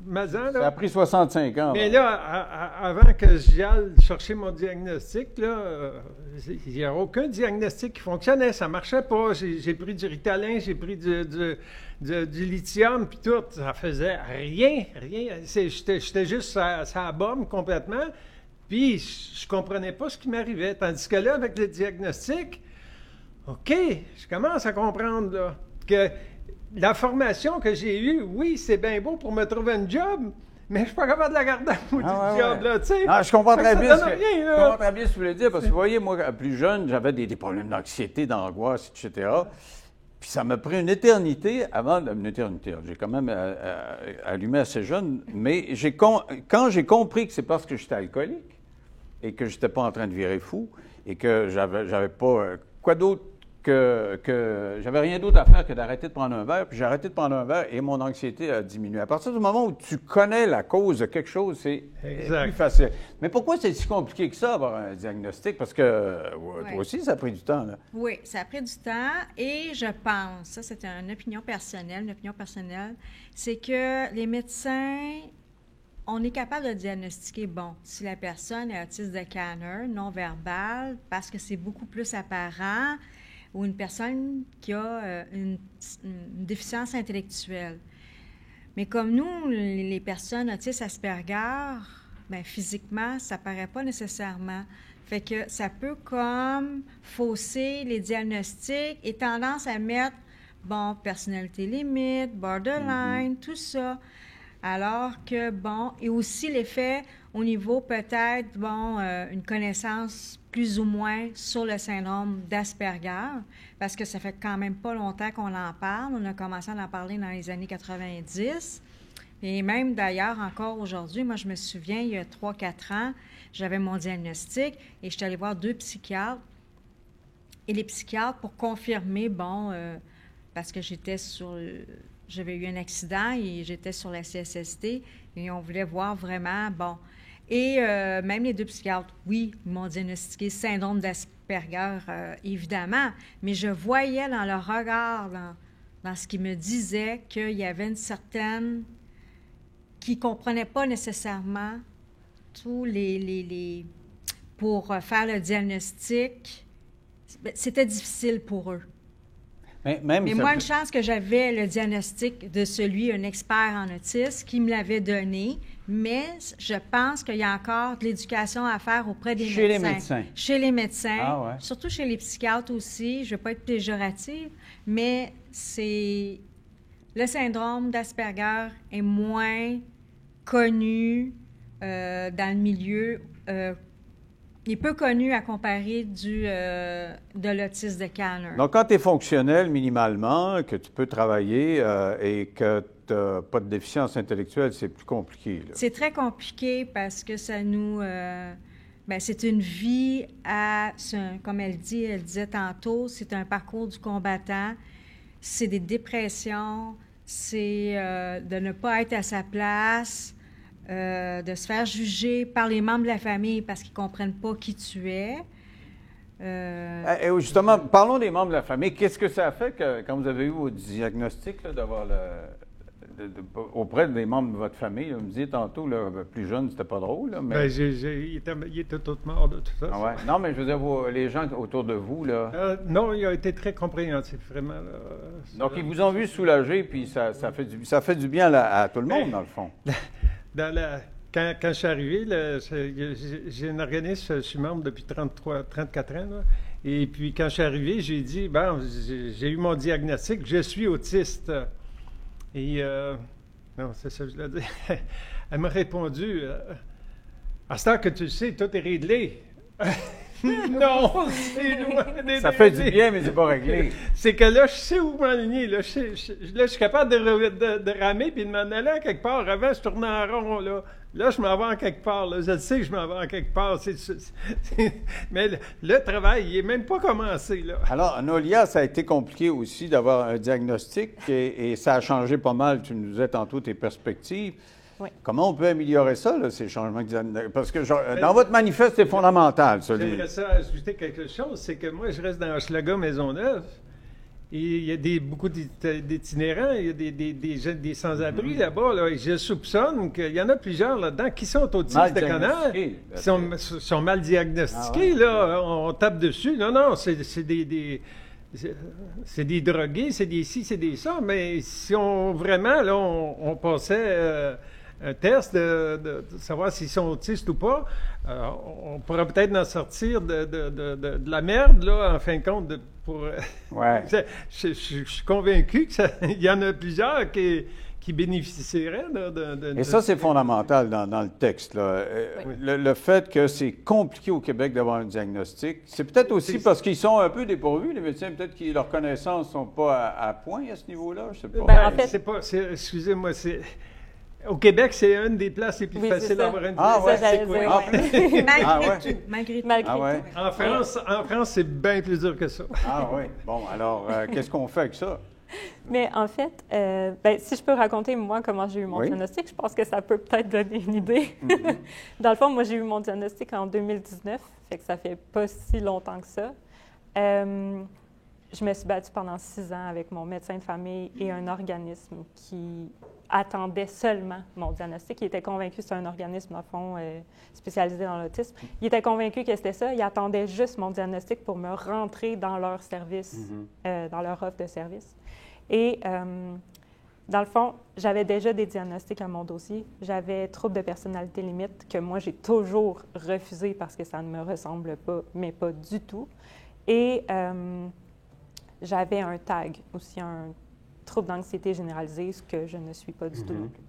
S4: Mazan, là.
S1: Ça a pris 65 ans.
S4: Mais là, avant que j'aille chercher mon diagnostic, là, il n'y a aucun diagnostic qui fonctionnait. Ça ne marchait pas. J'ai pris du Ritalin, j'ai pris du lithium, puis tout. Ça faisait rien. J'étais juste à la bombe complètement. Puis, je ne comprenais pas ce qui m'arrivait. Tandis que là, avec le diagnostic, OK, je commence à comprendre là, que la formation que j'ai eue, oui, c'est bien beau pour me trouver un job, mais je ne suis pas capable de la garder à du job, là, tu sais.
S1: Ah, je comprends très bien ce que vous voulez dire, parce que vous voyez, moi, plus jeune, j'avais des problèmes d'anxiété, d'angoisse, etc. Puis ça m'a pris une éternité avant... Une éternité, j'ai quand même allumé assez jeune, mais quand j'ai compris que c'est parce que j'étais alcoolique et que je n'étais pas en train de virer fou et que j'avais pas... quoi d'autre que j'avais rien d'autre à faire que d'arrêter de prendre un verre, puis j'ai arrêté de prendre un verre et mon anxiété a diminué. À partir du moment où tu connais la cause de quelque chose, c'est plus facile. Mais pourquoi c'est si compliqué que ça, avoir un diagnostic? Parce que toi aussi, ça a pris du temps, là.
S3: Oui, ça a pris du temps et je pense, ça c'est une opinion personnelle, c'est que les médecins, on est capable de diagnostiquer, bon, si la personne est autiste de Kanner, non-verbal, parce que c'est beaucoup plus apparent, ou une personne qui a une déficience intellectuelle. Mais comme nous, les personnes autistes Asperger, bien, physiquement, ça ne paraît pas nécessairement. Fait que ça peut comme fausser les diagnostics et tendance à mettre, bon, personnalité limite, borderline, tout ça. Alors que, bon, et aussi l'effet au niveau peut-être, bon, une connaissance plus ou moins sur le syndrome d'Asperger, parce que ça fait quand même pas longtemps qu'on en parle. On a commencé à en parler dans les années 90. Et même d'ailleurs, encore aujourd'hui, moi je me souviens, il y a 3-4 ans, j'avais mon diagnostic et je suis allée voir 2 psychiatres. Et les psychiatres, pour confirmer, bon, parce que j'avais eu un accident et j'étais sur la CSST et on voulait voir vraiment, bon. Et même les 2 psychiatres, oui, ils m'ont diagnostiqué syndrome d'Asperger, évidemment, mais je voyais dans leur regard, dans ce qu'ils me disaient, qu'il y avait une certaine... qui ne comprenaient pas nécessairement tous les... Pour faire le diagnostic, c'était difficile pour eux. Mais moi, une chance que j'avais le diagnostic de un expert en autisme, qui me l'avait donné, mais je pense qu'il y a encore de l'éducation à faire auprès des médecins. Chez les médecins. Ah ouais. Surtout chez les psychiatres aussi. Je ne veux pas être péjorative, mais c'est... Le syndrome d'Asperger est moins connu dans le milieu... il est peu connu à comparer de l'autisme de Kanner.
S1: Donc, quand tu es fonctionnel minimalement, que tu peux travailler et que tu n'as pas de déficience intellectuelle, c'est plus compliqué. Là.
S3: C'est très compliqué parce que ça nous... c'est une vie comme elle disait tantôt, c'est un parcours du combattant, c'est des dépressions, c'est de ne pas être à sa place... de se faire juger par les membres de la famille parce qu'ils ne comprennent pas qui tu es.
S1: Et justement, parlons des membres de la famille. Qu'est-ce que ça a fait quand vous avez eu vos diagnostics, d'avoir auprès des membres de votre famille? Là, vous me disiez tantôt, là, plus jeune, c'était pas drôle. Là, mais...
S4: il était tout mort de tout ça.
S1: Ah ouais. Non, mais je veux dire, les gens autour de vous, là...
S4: non, il a été très compréhensif, vraiment. Là,
S1: donc, ils vous ont vu soulager, puis ça fait du bien à tout le monde, dans le fond.
S4: Quand je suis arrivé, j'ai un organisme, je suis membre depuis 34 ans. Là, et puis, quand je suis arrivé, j'ai dit, bon, j'ai eu mon diagnostic, je suis autiste. Et, non, c'est ça que je l'ai dit. Elle m'a répondu, à ce temps que tu le sais, tout est réglé. Non, c'est loin d'être
S1: Ça fait du
S4: réglé.
S1: bien, mais c'est pas réglé.
S4: C'est que là, je sais où m'aligner. Là, je suis capable de ramer puis de m'en aller à quelque part. Avant, je tournais en rond. Là, je m'en vais en quelque part. Là. Je sais que je m'en vais en quelque part. Mais le travail, il n'est même pas commencé. Là.
S1: Alors, Nolia, ça a été compliqué aussi d'avoir un diagnostic et ça a changé pas mal. Tu nous disais tantôt tes perspectives.
S2: Oui.
S1: Comment on peut améliorer ça, là, ces changements? Parce que dans votre manifeste, c'est fondamental, ça.
S4: J'aimerais ça ajouter quelque chose. C'est que moi, je reste dans Hochelaga, Maisonneuve. Et il y a beaucoup d'itinérants, il y a des sans-abri là-bas. Là, et je soupçonne qu'il y en a plusieurs là-dedans qui sont autistes de connaître, qui sont mal diagnostiqués. Là, on tape dessus. Non, c'est des drogués, c'est des ci, c'est des ça. Mais si on on passait un test de savoir s'ils sont autistes ou pas, on pourrait peut-être en sortir de la merde, là, en fin de compte,
S1: Ouais.
S4: Je suis convaincu qu'il y en a plusieurs qui bénéficieraient
S1: Et ça, c'est fondamental dans le texte. Là. Le fait que c'est compliqué au Québec d'avoir un diagnostic, c'est peut-être aussi parce qu'ils sont un peu dépourvus, les médecins, peut-être que leurs connaissances ne sont pas à point à ce niveau-là, je sais pas.
S2: Ben, en fait,
S4: excusez-moi, au Québec, c'est une des places les plus faciles d'avoir un diagnostic.
S3: Malgré tout.
S1: Ah ouais.
S4: En France, c'est bien plus dur que ça.
S1: Ah oui. Bon, alors, qu'est-ce qu'on fait avec ça?
S2: Mais en fait, si je peux raconter, moi, comment j'ai eu mon diagnostic, je pense que ça peut peut-être donner une idée. Dans le fond, moi, j'ai eu mon diagnostic en 2019, fait que ça fait pas si longtemps que ça. Je me suis battue pendant 6 ans avec mon médecin de famille et un organisme qui attendait seulement mon diagnostic. Il était convaincu que c'était un organisme, en fond, spécialisé dans l'autisme. Il était convaincu que c'était ça. Il attendait juste mon diagnostic pour me rentrer dans leur service, dans leur offre de service. Et dans le fond, j'avais déjà des diagnostics à mon dossier. J'avais trouble de personnalité limite que moi, j'ai toujours refusé parce que ça ne me ressemble pas, mais pas du tout. Et j'avais un TAG, aussi un trouble d'anxiété généralisée, ce que je ne suis pas du tout non plus.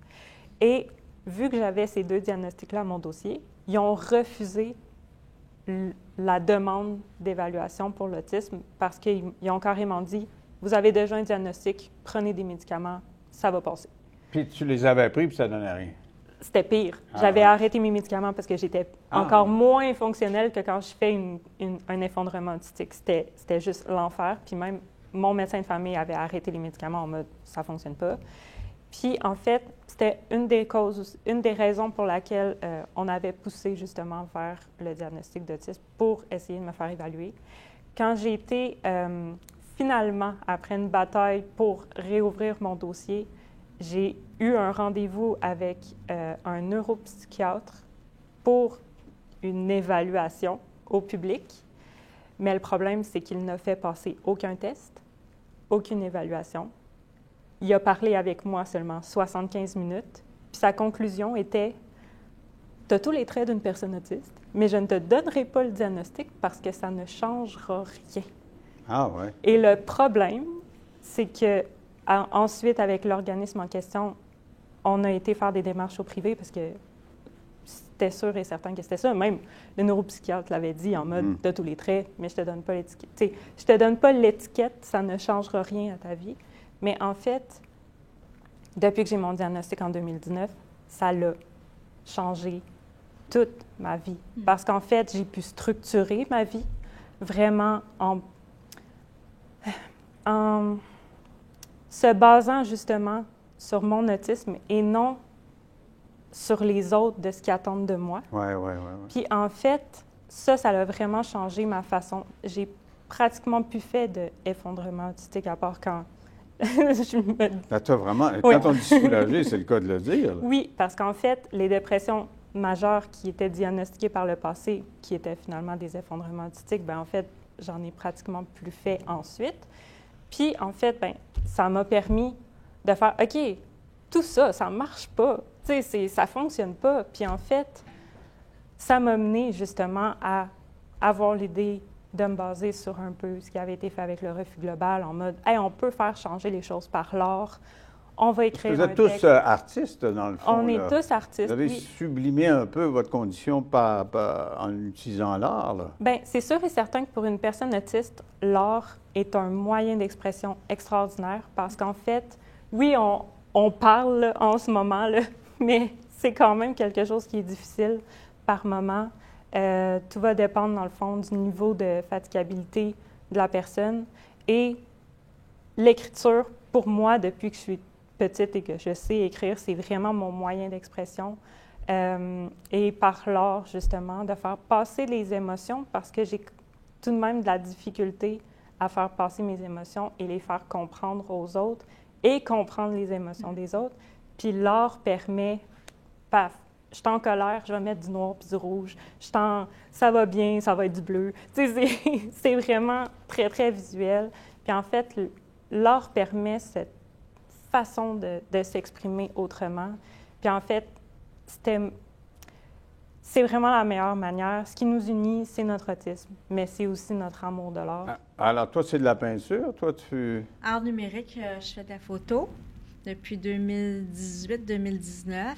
S2: Et vu que j'avais ces 2 diagnostics-là à mon dossier, ils ont refusé la demande d'évaluation pour l'autisme parce qu'ils ont carrément dit « Vous avez déjà un diagnostic, prenez des médicaments, ça va passer. »
S1: Puis tu les avais pris, puis ça donnait rien.
S2: C'était pire. J'avais arrêté mes médicaments parce que j'étais encore moins fonctionnelle que quand je fais un effondrement autistique. C'était juste l'enfer. Puis même, mon médecin de famille avait arrêté les médicaments en mode « ça ne fonctionne pas ». Puis, en fait, c'était une des raisons pour laquelle on avait poussé justement vers le diagnostic d'autisme pour essayer de me faire évaluer. Quand j'ai été finalement, après une bataille pour réouvrir mon dossier, j'ai eu un rendez-vous avec un neuropsychiatre pour une évaluation au public. Mais le problème, c'est qu'il n'a fait passer aucun test, aucune évaluation. Il a parlé avec moi seulement 75 minutes. Puis sa conclusion était « Tu as tous les traits d'une personne autiste, mais je ne te donnerai pas le diagnostic parce que ça ne changera rien. »
S1: Ah ouais.
S2: Et le problème, c'est que ensuite, avec l'organisme en question, on a été faire des démarches au privé parce que c'était sûr et certain que c'était ça. Même le neuropsychiatre l'avait dit en mode « Tu as tous les traits, mais je ne te donne pas l'étiquette. » Tu sais, je te donne pas l'étiquette, ça ne changera rien à ta vie. Mais en fait, depuis que j'ai mon diagnostic en 2019, ça l'a changé toute ma vie. Parce qu'en fait, j'ai pu structurer ma vie vraiment en se basant justement sur mon autisme et non sur les autres de ce qu'ils attendent de moi.
S1: Ouais.
S2: Puis en fait, ça a vraiment changé ma façon. J'ai pratiquement plus fait d'effondrement autistique à part quand
S1: Là, toi, vraiment, quand on dit soulagé, c'est le cas de le dire. Là.
S2: Oui, parce qu'en fait, les dépressions majeures qui étaient diagnostiquées par le passé, qui étaient finalement des effondrements autistiques, bien en fait, j'en ai pratiquement plus fait ensuite. Puis, en fait, bien, ça m'a permis de faire, OK, tout ça, ça ne marche pas. Tu sais, ça ne fonctionne pas. Puis, en fait, ça m'a mené justement à avoir l'idée de me baser sur un peu ce qui avait été fait avec le refus global, en mode, hey, on peut faire changer les choses par l'art, on va écrire
S1: Vous
S2: un
S1: êtes tous
S2: texte.
S1: artistes, dans le fond.
S2: On est
S1: là.
S2: tous artistes,
S1: Vous avez
S2: oui.
S1: sublimé un peu votre condition en utilisant l'art, là.
S2: Bien, c'est sûr et certain que pour une personne autiste, l'art est un moyen d'expression extraordinaire parce qu'en fait, oui, on parle là, en ce moment, là, mais c'est quand même quelque chose qui est difficile par moment. Tout va dépendre, dans le fond, du niveau de fatigabilité de la personne. Et l'écriture, pour moi, depuis que je suis petite et que je sais écrire, c'est vraiment mon moyen d'expression. Et par l'art, justement, de faire passer les émotions, parce que j'ai tout de même de la difficulté à faire passer mes émotions et les faire comprendre aux autres et comprendre les émotions des autres. Puis l'art permet, paf, je suis en colère, je vais mettre du noir puis du rouge. Ça va bien, ça va être du bleu. Tu sais, c'est vraiment très, très visuel. Puis en fait, l'art permet cette façon de s'exprimer autrement. Puis en fait, c'est vraiment la meilleure manière. Ce qui nous unit, c'est notre autisme, mais c'est aussi notre amour de l'art.
S1: Alors, toi, c'est de la peinture. Toi, tu...
S3: Art numérique, je fais de la photo depuis 2018-2019.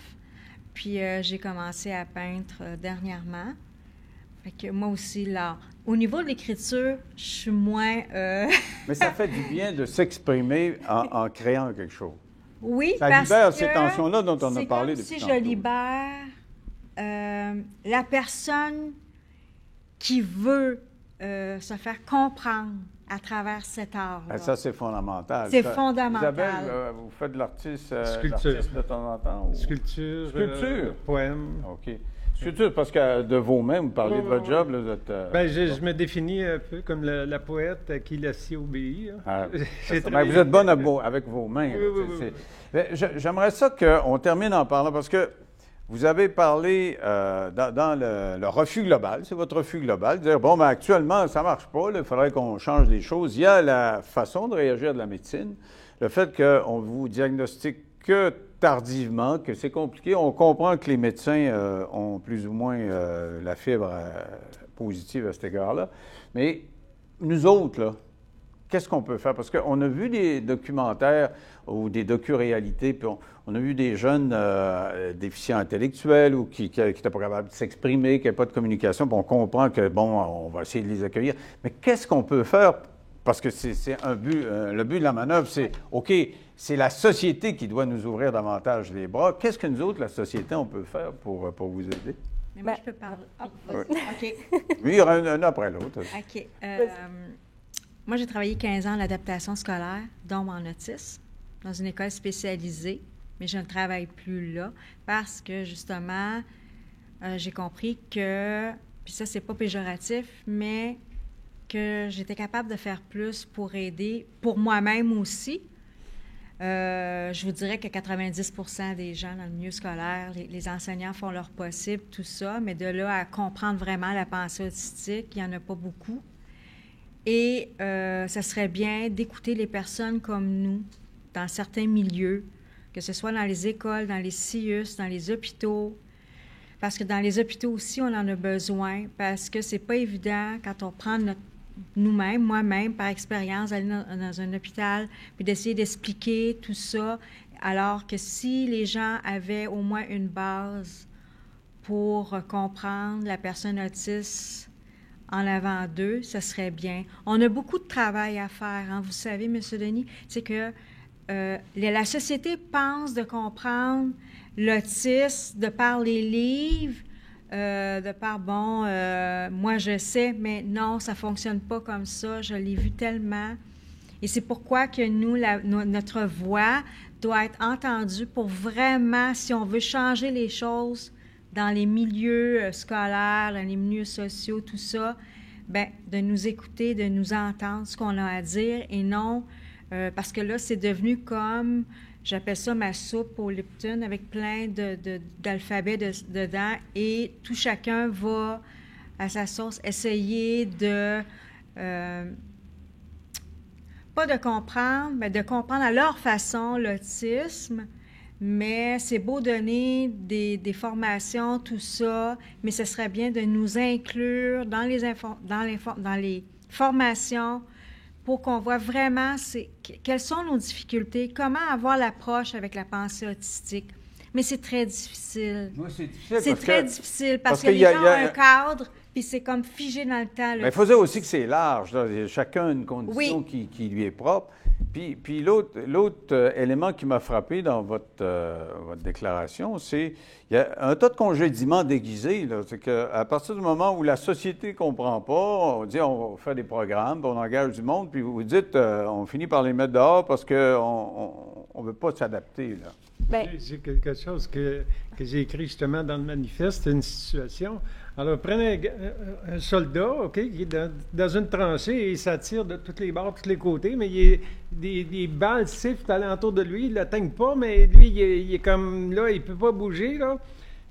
S3: Puis j'ai commencé à peindre dernièrement. Fait que moi aussi, l'art. Au niveau de l'écriture, je suis moins...
S1: Mais ça fait du bien de s'exprimer en créant quelque chose.
S3: Oui,
S1: ça
S3: parce
S1: libère
S3: que
S1: ces tensions-là dont on a
S3: c'est
S1: parlé
S3: comme
S1: depuis
S3: si
S1: tantôt.
S3: je libère la personne qui veut se faire comprendre à travers cet art-là.
S1: Ça, c'est fondamental.
S3: C'est
S1: Ça,
S3: fondamental.
S1: Isabelle, vous faites de l'artiste
S4: Sculpture.
S1: de temps en temps? Ou...
S4: Sculpture, poème.
S1: OK. Sculpture, parce que de vos mains, vous parlez de votre job. Là, vous êtes,
S4: Ben, je me définis un peu comme la poète à qui la scie obéit.
S1: Vous êtes bonne avec vos mains.
S4: Oui.
S1: J'aimerais ça qu'on termine en parlant, parce que vous avez parlé dans le refus global, c'est votre refus global, de dire, bon, ben, actuellement, ça ne marche pas, il faudrait qu'on change les choses. Il y a la façon de réagir de la médecine, le fait qu'on vous diagnostique que tardivement, que c'est compliqué. On comprend que les médecins ont plus ou moins la fibre positive à cet égard-là, mais nous autres, là, qu'est-ce qu'on peut faire? Parce qu'on a vu des documentaires ou des docu-réalités, puis on a vu des jeunes déficients intellectuels ou qui n'étaient pas capables de s'exprimer, qui n'avaient pas de communication, puis on comprend que, bon, on va essayer de les accueillir. Mais qu'est-ce qu'on peut faire? Parce que c'est un but, le but de la manœuvre, c'est, OK, c'est la société qui doit nous ouvrir davantage les bras. Qu'est-ce que nous autres, la société, on peut faire pour vous aider?
S3: Mais moi, je peux parler.
S1: Oui.
S3: OK.
S1: Oui, il y aura un après l'autre.
S3: OK. Moi, j'ai travaillé 15 ans en adaptation scolaire, dont en autisme, dans une école spécialisée, mais je ne travaille plus là parce que, justement, j'ai compris que, puis ça, c'est pas péjoratif, mais que j'étais capable de faire plus pour aider, pour moi-même aussi. Je vous dirais que 90% des gens dans le milieu scolaire, les enseignants font leur possible, tout ça, mais de là à comprendre vraiment la pensée autistique, il n'y en a pas beaucoup. Et ça serait bien d'écouter les personnes comme nous, dans certains milieux, que ce soit dans les écoles, dans les CIUS, dans les hôpitaux, parce que dans les hôpitaux aussi, on en a besoin, parce que c'est pas évident quand on prend nous-mêmes, moi-même, par expérience, d'aller dans un hôpital, puis d'essayer d'expliquer tout ça, alors que si les gens avaient au moins une base pour comprendre la personne autiste en avant d'eux, ce serait bien. On a beaucoup de travail à faire, hein, vous savez, M. Denis, c'est que la société pense de comprendre l'autisme de par les livres, de par, bon, moi je sais, mais non, ça ne fonctionne pas comme ça, je l'ai vu tellement. Et c'est pourquoi que nous, notre voix doit être entendue pour vraiment, si on veut changer les choses dans les milieux scolaires, dans les milieux sociaux, tout ça, bien, de nous écouter, de nous entendre ce qu'on a à dire et non, parce que là, c'est devenu comme... J'appelle ça ma soupe au Lipton avec plein d'alphabets dedans et tout chacun va, à sa sauce, essayer de, pas de comprendre, mais de comprendre à leur façon l'autisme. Mais c'est beau donner des formations, tout ça, mais ce serait bien de nous inclure dans les formations pour qu'on voit vraiment quelles sont nos difficultés, comment avoir l'approche avec la pensée autistique. Mais c'est très difficile.
S1: Oui, c'est difficile.
S3: C'est très difficile parce que les gens ont un cadre, puis c'est comme figé dans le temps.
S1: Mais il faut dire aussi que c'est large. Là. Chacun a une condition qui lui est propre. Puis l'autre élément qui m'a frappé dans votre déclaration, c'est qu'il y a un tas de congédiements déguisés. C'est qu'à partir du moment où la société ne comprend pas, on dit on va faire des programmes, puis on engage du monde, puis vous dites on finit par les mettre dehors parce qu'on ne veut pas s'adapter. Là.
S2: Bien,
S4: C'est quelque chose que j'ai écrit justement dans le manifeste, c'est une situation. Alors, prenez un soldat, OK, qui est dans une tranchée et il s'attire de tous les bords, de tous les côtés, mais il y a des balles sifflent alentour de lui, il ne l'atteignent pas, mais lui, il est comme là, il ne peut pas bouger, là.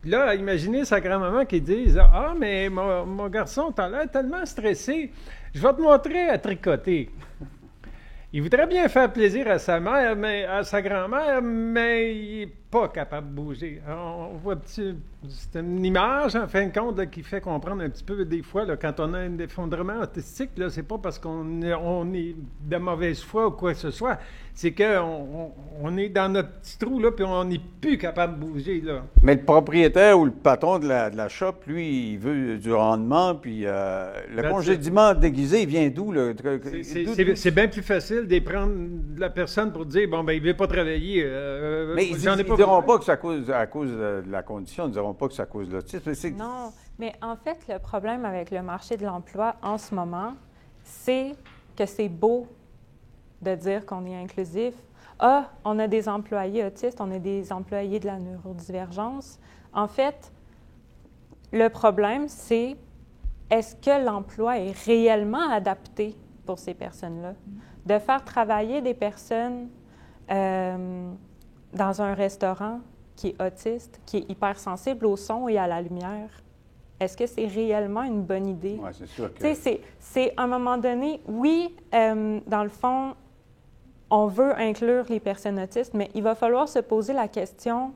S4: Puis là, imaginez sa grand-maman qui dise « Ah, mais mon garçon, t'as l'air tellement stressé, je vais te montrer à tricoter. » Il voudrait bien faire plaisir à sa mère, à sa grand-mère, mais il n'est pas capable de bouger. Alors, on voit c'est une image, en fin de compte, là, qui fait comprendre un petit peu, des fois, là, quand on a un effondrement autistique, là, c'est pas parce qu'on est de mauvaise foi ou quoi que ce soit, c'est qu'on est dans notre petit trou, là, puis on n'est plus capable de bouger, là.
S1: Mais le propriétaire ou le patron de la shop, lui, il veut du rendement, puis le congédiement déguisé, il vient d'où?
S4: C'est bien plus facile de prendre la personne pour dire, bon, ben il ne veut pas travailler.
S1: Mais ils ne diront pas que c'est à cause de la condition, ils ne diront pas que c'est à cause de l'autisme.
S2: non, mais en fait, le problème avec le marché de l'emploi en ce moment, c'est que c'est beau de dire qu'on est inclusif. Ah, on a des employés autistes, on a des employés de la neurodivergence. En fait, le problème, c'est est-ce que l'emploi est réellement adapté pour ces personnes-là? De faire travailler des personnes dans un restaurant qui est autiste, qui est hypersensible au son et à la lumière, est-ce que c'est réellement une bonne idée?
S1: Oui, c'est sûr que...
S2: Tu sais, c'est à un moment donné, oui, dans le fond, on veut inclure les personnes autistes, mais il va falloir se poser la question,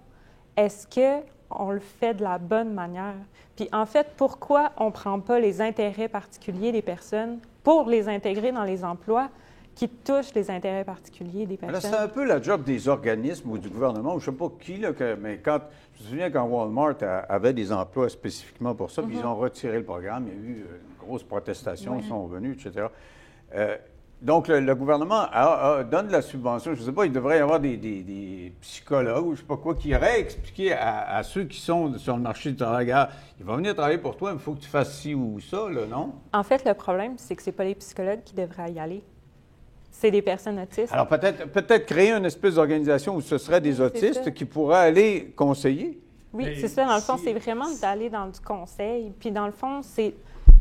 S2: est-ce qu'on le fait de la bonne manière? Puis en fait, pourquoi on ne prend pas les intérêts particuliers des personnes pour les intégrer dans les emplois qui touchent les intérêts particuliers des personnes?
S1: C'est un peu la job des organismes ou du gouvernement, ou je ne sais pas qui, là, mais je me souviens quand Walmart avait des emplois spécifiquement pour ça, puis ils ont retiré le programme, il y a eu une grosse protestation, ils sont venus, etc. Donc, le gouvernement donne de la subvention. Je ne sais pas, il devrait y avoir des psychologues ou je ne sais pas quoi qui iraient expliquer à ceux qui sont sur le marché du travail, regarde, il va venir travailler pour toi, mais il faut que tu fasses ci ou ça, là, non?
S2: En fait, le problème, c'est que ce n'est pas les psychologues qui devraient y aller. C'est des personnes autistes.
S1: Alors, peut-être créer une espèce d'organisation où ce serait des autistes qui pourraient aller conseiller.
S2: Oui, c'est ça. Dans le fond, c'est vraiment d'aller dans du conseil. Puis, dans le fond, c'est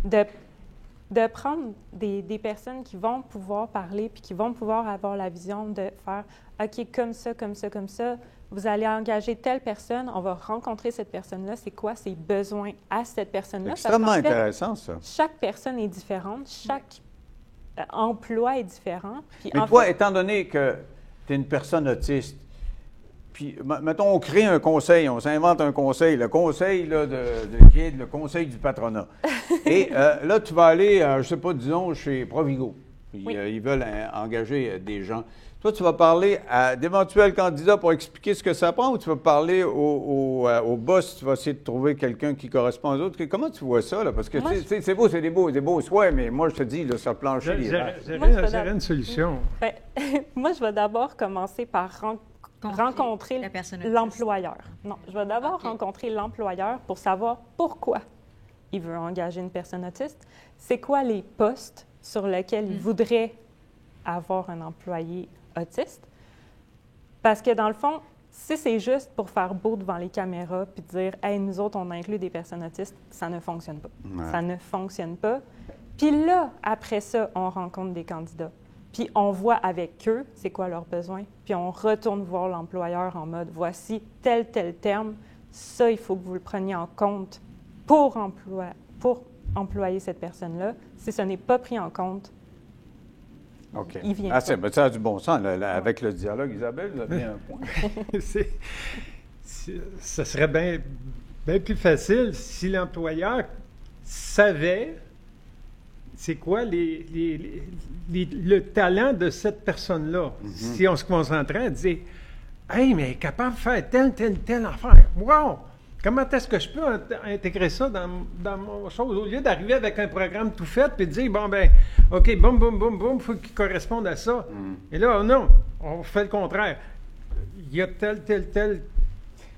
S2: de prendre des personnes qui vont pouvoir parler puis qui vont pouvoir avoir la vision de faire « OK, comme ça, comme ça, comme ça, vous allez engager telle personne, on va rencontrer cette personne-là, c'est quoi ses besoins à cette personne-là? »
S1: C'est extrêmement intéressant, ça.
S2: Chaque personne est différente, chaque emploi est différent. Puis
S1: mais toi, étant donné que tu es une personne autiste, puis, mettons, on crée un conseil, on s'invente un conseil, le conseil là, qui est le conseil du patronat. Et là, tu vas aller, je ne sais pas, disons, chez Provigo. Puis, ils veulent engager des gens. Toi, tu vas parler à d'éventuels candidats pour expliquer ce que ça prend ou tu vas parler au boss, tu vas essayer de trouver quelqu'un qui correspond aux autres? Comment tu vois ça? Là? Parce que c'est beau, c'est des beaux souhaits, mais moi, je te dis, là, sur le plancher...
S4: J'aurais une solution.
S2: Ben, moi, je vais d'abord commencer par rencontrer l'employeur. Non, je vais d'abord rencontrer l'employeur pour savoir pourquoi il veut engager une personne autiste. C'est quoi les postes sur lesquels il voudrait avoir un employé autiste? Parce que dans le fond, si c'est juste pour faire beau devant les caméras puis dire « Hey, nous autres, on inclut des personnes autistes », ça ne fonctionne pas. Ouais. Ça ne fonctionne pas. Puis là, après ça, on rencontre des candidats. Puis on voit avec eux c'est quoi leurs besoins. Puis on retourne voir l'employeur en mode « Voici tel terme, ça, il faut que vous le preniez en compte pour employer cette personne-là. Si ce n'est pas pris en compte,
S1: OK.
S2: il vient pas.
S1: Ça a du bon sens. Là, avec le dialogue, Isabelle, vous avez un point.
S4: Ça serait bien plus facile si l'employeur savait c'est quoi le talent de cette personne-là. Si on se concentrait à dire « Hey, mais elle est capable de faire telle affaire. Wow! Comment est-ce que je peux intégrer ça dans mon chose? » Au lieu d'arriver avec un programme tout fait puis de dire « Bon, ben, OK, boum, boum, boum, boum, il faut qu'il corresponde à ça. Et là, non, on fait le contraire. Il y a tel.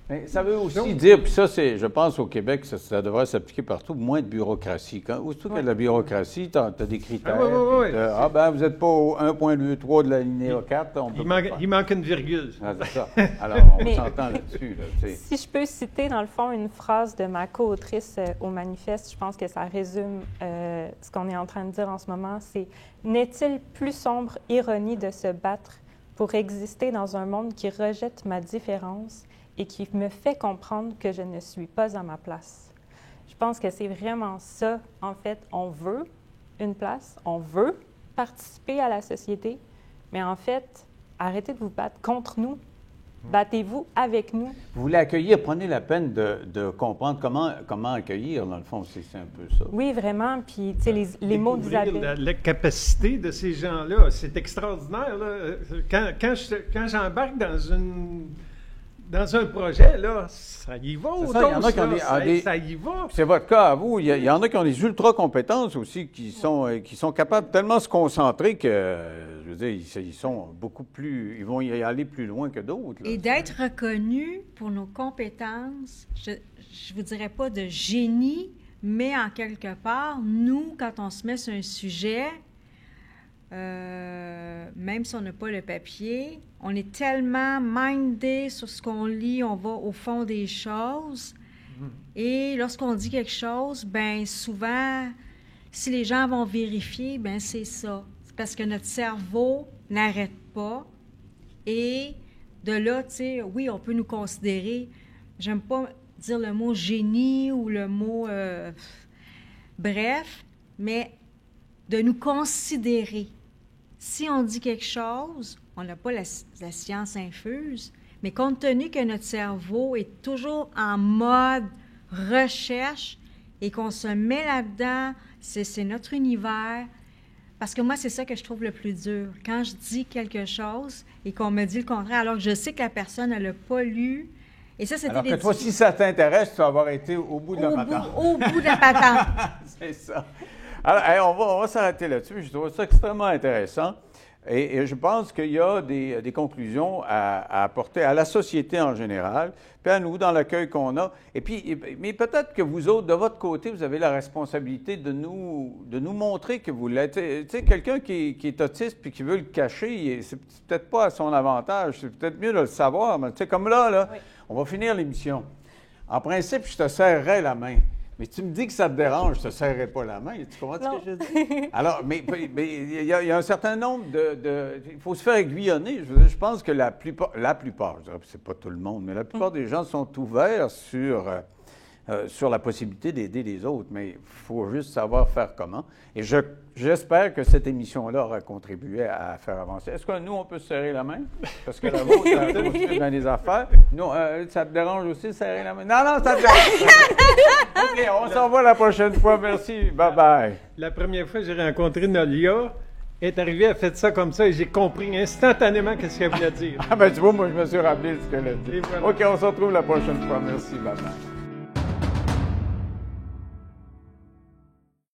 S1: Mais ça veut aussi dire, puis ça, je pense au Québec, ça devrait s'appliquer partout, moins de bureaucratie. Aussitôt qu'il y a de la bureaucratie, tu as des critères. Ben, vous n'êtes pas au 1.23 de la linéa 4, on peut
S4: il manque une virgule.
S1: Ah, c'est ça. Alors, on s'entend là-dessus.
S2: Si je peux citer, dans le fond, une phrase de ma co-autrice au manifeste, je pense que ça résume ce qu'on est en train de dire en ce moment, c'est « N'est-il plus sombre ironie de se battre pour exister dans un monde qui rejette ma différence et qui me fait comprendre que je ne suis pas à ma place. » Je pense que c'est vraiment ça, en fait. On veut une place, on veut participer à la société, mais en fait, arrêtez de vous battre contre nous. Battez-vous avec nous.
S1: Vous voulez accueillir, prenez la peine de comprendre comment accueillir, dans le fond, c'est un peu ça.
S2: Oui, vraiment. Puis, tu sais, les mots d'Isabelle.
S4: La capacité de ces gens-là, c'est extraordinaire. Là. Quand j'embarque dans un projet, là, ça y va au
S1: ça,
S4: ça y va.
S1: C'est votre cas à vous. Il y en a qui ont des ultra-compétences aussi, qui sont capables tellement de se concentrer que, je veux dire, ils sont beaucoup plus... Ils vont y aller plus loin que d'autres.
S3: Et d'être reconnus pour nos compétences, je vous dirais pas de génie, mais en quelque part, nous, quand on se met sur un sujet... même si on n'a pas le papier, on est tellement mindé sur ce qu'on lit, on va au fond des choses. Et lorsqu'on dit quelque chose, bien souvent, si les gens vont vérifier, bien c'est ça. C'est parce que notre cerveau n'arrête pas. Et de là, tu sais, oui, on peut nous considérer, j'aime pas dire le mot génie ou le mot bref, mais de nous considérer. Si on dit quelque chose, on n'a pas la science infuse, mais compte tenu que notre cerveau est toujours en mode recherche et qu'on se met là-dedans, c'est notre univers. Parce que moi, c'est ça que je trouve le plus dur. Quand je dis quelque chose et qu'on me dit le contraire, alors que je sais que la personne, elle n'a pas lu. Et ça, c'était
S1: alors que toi, si ça t'intéresse, tu vas avoir été au bout de la patente.
S3: Au bout de la patente.
S1: C'est ça. Alors, hey, on va s'arrêter là-dessus. Je trouve ça extrêmement intéressant. Et je pense qu'il y a des conclusions à apporter à la société en général, puis à nous, dans l'accueil qu'on a. Et puis, mais peut-être que vous autres, de votre côté, vous avez la responsabilité de nous montrer que vous l'êtes. Tu sais, quelqu'un qui est autiste puis qui veut le cacher, c'est peut-être pas à son avantage. C'est peut-être mieux de le savoir. Mais tu sais, comme là, oui. On va finir l'émission. En principe, je te serrerai la main. Mais tu me dis que ça te dérange, je ne te serrerai pas la main. Tu comprends ce que je dis? Alors, mais il y a un certain nombre il faut se faire aiguillonner. Je pense que la plupart, je dirais que c'est pas tout le monde, mais la plupart des gens sont ouverts sur la possibilité d'aider les autres. Mais il faut juste savoir faire comment. Et j'espère que cette émission-là aura contribué à faire avancer. Est-ce que nous, on peut se serrer la main? Parce que la vôtre, ça aussi dans les affaires. Nous, ça te dérange aussi de serrer la main? Non, ça te dérange. OK, on s'en va la prochaine fois. Merci. Bye-bye.
S4: La première fois que j'ai rencontré Nolia, elle est arrivée, elle a fait ça comme ça et j'ai compris instantanément ce qu'elle voulait dire.
S1: Ah ben tu vois, moi, je me suis rappelé ce qu'elle a dit.
S4: Voilà.
S1: OK, on se retrouve la prochaine fois. Merci. Bye-bye.